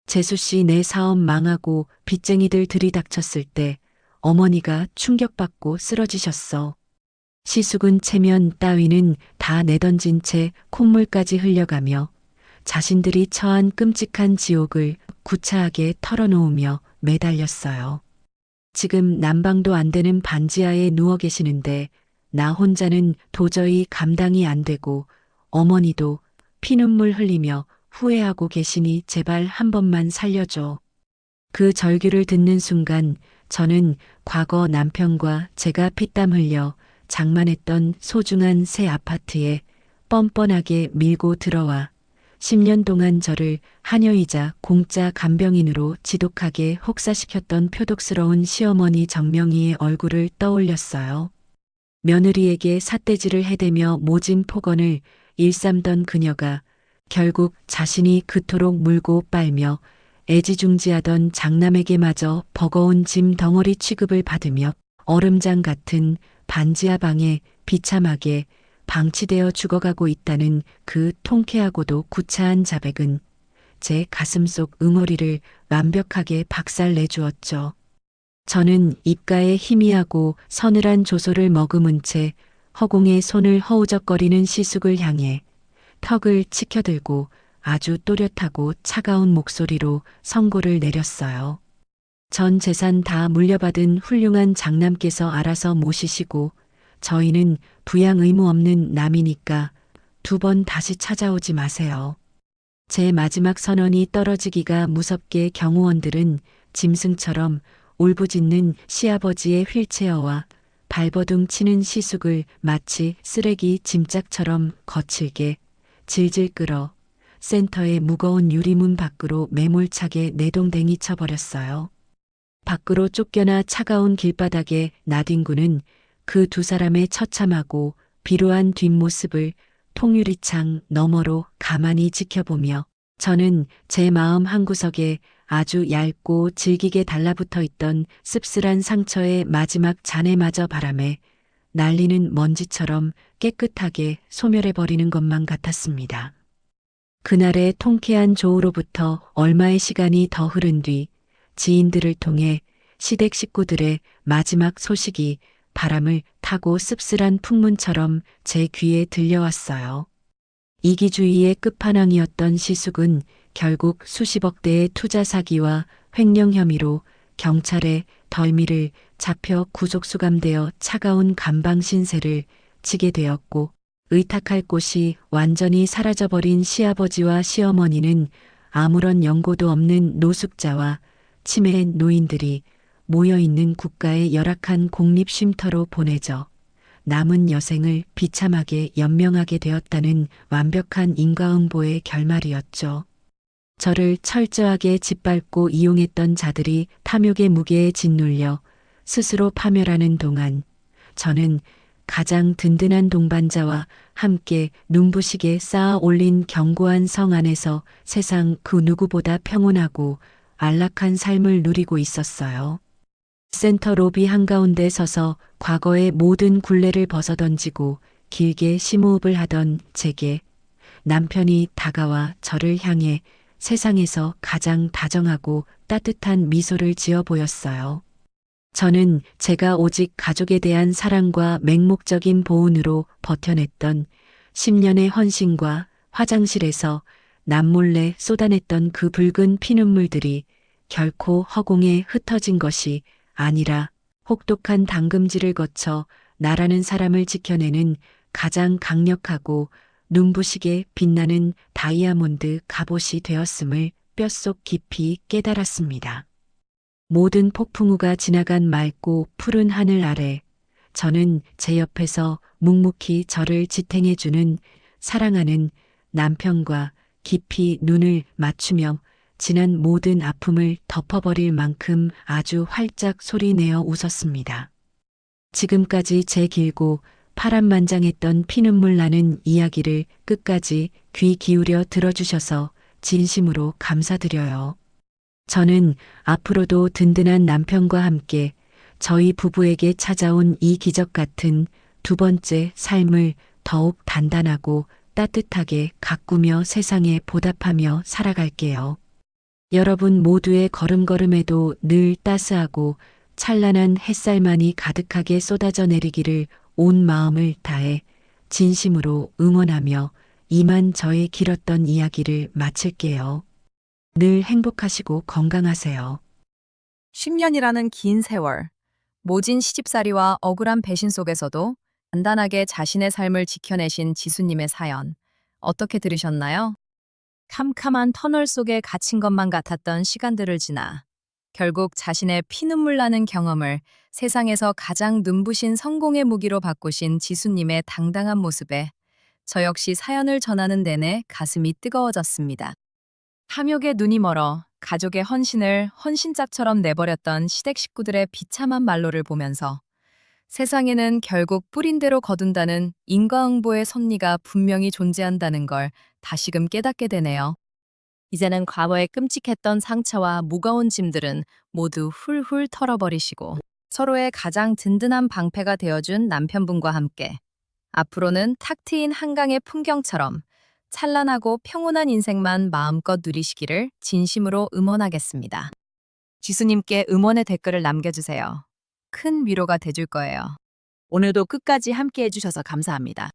재수씨 내 사업 망하고 빚쟁이들 들이닥쳤을 때 어머니가 충격받고 쓰러지셨어. 시숙은 체면 따위는 다 내던진 채 콧물까지 흘려가며 자신들이 처한 끔찍한 지옥을 구차하게 털어놓으며 매달렸어요. 지금 난방도 안 되는 반지하에 누워 계시는데 나 혼자는 도저히 감당이 안 되고 어머니도 피눈물 흘리며 후회하고 계시니 제발 한 번만 살려줘. 그 절규를 듣는 순간 저는 과거 남편과 제가 피땀 흘려 장만했던 소중한 새 아파트에 뻔뻔하게 밀고 들어와 10년 동안 저를 하녀이자 공짜 간병인으로 지독하게 혹사시켰던 표독스러운 시어머니 정명이의 얼굴을 떠올렸어요. 며느리에게 삿대질을 해대며 모진 폭언을 일삼던 그녀가 결국 자신이 그토록 물고 빨며 애지중지하던 장남에게마저 버거운 짐 덩어리 취급을 받으며 얼음장 같은 반지하 방에 비참하게 방치되어 죽어가고 있다는 그 통쾌하고도 구차한 자백은 제 가슴속 응어리를 완벽하게 박살내주었죠. 저는 입가에 희미하고 서늘한 조소를 머금은 채 허공에 손을 허우적거리는 시숙을 향해 턱을 치켜들고 아주 또렷하고 차가운 목소리로 선고를 내렸어요. 전 재산 다 물려받은 훌륭한 장남께서 알아서 모시시고 저희는 부양 의무 없는 남이니까 2번 다시 찾아오지 마세요. 제 마지막 선언이 떨어지기가 무섭게 경호원들은 짐승처럼 울부짖는 시아버지의 휠체어와 발버둥 치는 시숙을 마치 쓰레기 짐짝처럼 거칠게 질질 끌어 센터의 무거운 유리문 밖으로 매몰차게 내동댕이 쳐버렸어요. 밖으로 쫓겨나 차가운 길바닥에 나뒹구는 그 2사람의 처참하고 비루한 뒷모습을 통유리창 너머로 가만히 지켜보며 저는 제 마음 한구석에 아주 얇고 질기게 달라붙어 있던 씁쓸한 상처의 마지막 잔해마저 바람에 날리는 먼지처럼 깨끗하게 소멸해버리는 것만 같았습니다. 그날의 통쾌한 조우로부터 얼마의 시간이 더 흐른 뒤 지인들을 통해 시댁 식구들의 마지막 소식이 바람을 타고 씁쓸한 풍문처럼 제 귀에 들려왔어요. 이기주의의 끝판왕이었던 시숙은 결국 수십억 대의 투자 사기와 횡령 혐의로 경찰의 덜미를 잡혀 구속 수감되어 차가운 감방 신세를 지게 되었고 의탁할 곳이 완전히 사라져버린 시아버지와 시어머니는 아무런 연고도 없는 노숙자와 치매의 노인들이 모여있는 국가의 열악한 공립 쉼터로 보내져 남은 여생을 비참하게 연명하게 되었다는 완벽한 인과응보의 결말이었죠. 저를 철저하게 짓밟고 이용했던 자들이 탐욕의 무게에 짓눌려 스스로 파멸하는 동안 저는 가장 든든한 동반자와 함께 눈부시게 쌓아 올린 견고한 성 안에서 세상 그 누구보다 평온하고 안락한 삶을 누리고 있었어요. 센터 로비 한가운데 서서 과거의 모든 굴레를 벗어던지고 길게 심호흡을 하던 제게 남편이 다가와 저를 향해 세상에서 가장 다정하고 따뜻한 미소를 지어 보였어요. 저는 제가 오직 가족에 대한 사랑과 맹목적인 보온으로 버텨냈던 10년의 헌신과 화장실에서 남몰래 쏟아냈던 그 붉은 피눈물들이 결코 허공에 흩어진 것이 아니라 혹독한 당금질을 거쳐 나라는 사람을 지켜내는 가장 강력하고 눈부시게 빛나는 다이아몬드 갑옷이 되었음을 뼛속 깊이 깨달았습니다. 모든 폭풍우가 지나간 맑고 푸른 하늘 아래 저는 제 옆에서 묵묵히 저를 지탱해주는 사랑하는 남편과 깊이 눈을 맞추며 지난 모든 아픔을 덮어버릴 만큼 아주 활짝 소리내어 웃었습니다. 지금까지 제 길고 파란만장했던 피눈물 나는 이야기를 끝까지 귀 기울여 들어주셔서 진심으로 감사드려요. 저는 앞으로도 든든한 남편과 함께 저희 부부에게 찾아온 이 기적 같은 두 번째 삶을 더욱 단단하고 따뜻하게 가꾸며 세상에 보답하며 살아갈게요. 여러분 모두의 걸음걸음에도 늘 따스하고 찬란한 햇살만이 가득하게 쏟아져 내리기를 온 마음을 다해 진심으로 응원하며 이만 저의 길었던 이야기를 마칠게요. 늘 행복하시고 건강하세요. 10년이라는 긴 세월, 모진 시집살이와 억울한 배신 속에서도 단단하게 자신의 삶을 지켜내신 지수님의 사연, 어떻게 들으셨나요? 캄캄한 터널 속에 갇힌 것만 같았던 시간들을 지나 결국 자신의 피눈물 나는 경험을 세상에서 가장 눈부신 성공의 무기로 바꾸신 지수님의 당당한 모습에 저 역시 사연을 전하는 내내 가슴이 뜨거워졌습니다. 탐욕에 눈이 멀어 가족의 헌신을 헌신짝처럼 내버렸던 시댁 식구들의 비참한 말로를 보면서 세상에는 결국 뿌린 대로 거둔다는 인과응보의 섭리가 분명히 존재한다는 걸 다시금 깨닫게 되네요. 이제는 과거의 끔찍했던 상처와 무거운 짐들은 모두 훌훌 털어버리시고 서로의 가장 든든한 방패가 되어준 남편분과 함께 앞으로는 탁 트인 한강의 풍경처럼 찬란하고 평온한 인생만 마음껏 누리시기를 진심으로 응원하겠습니다. 지수님께 응원의 댓글을 남겨주세요. 큰 위로가 돼줄 거예요. 오늘도 끝까지 함께 해주셔서 감사합니다.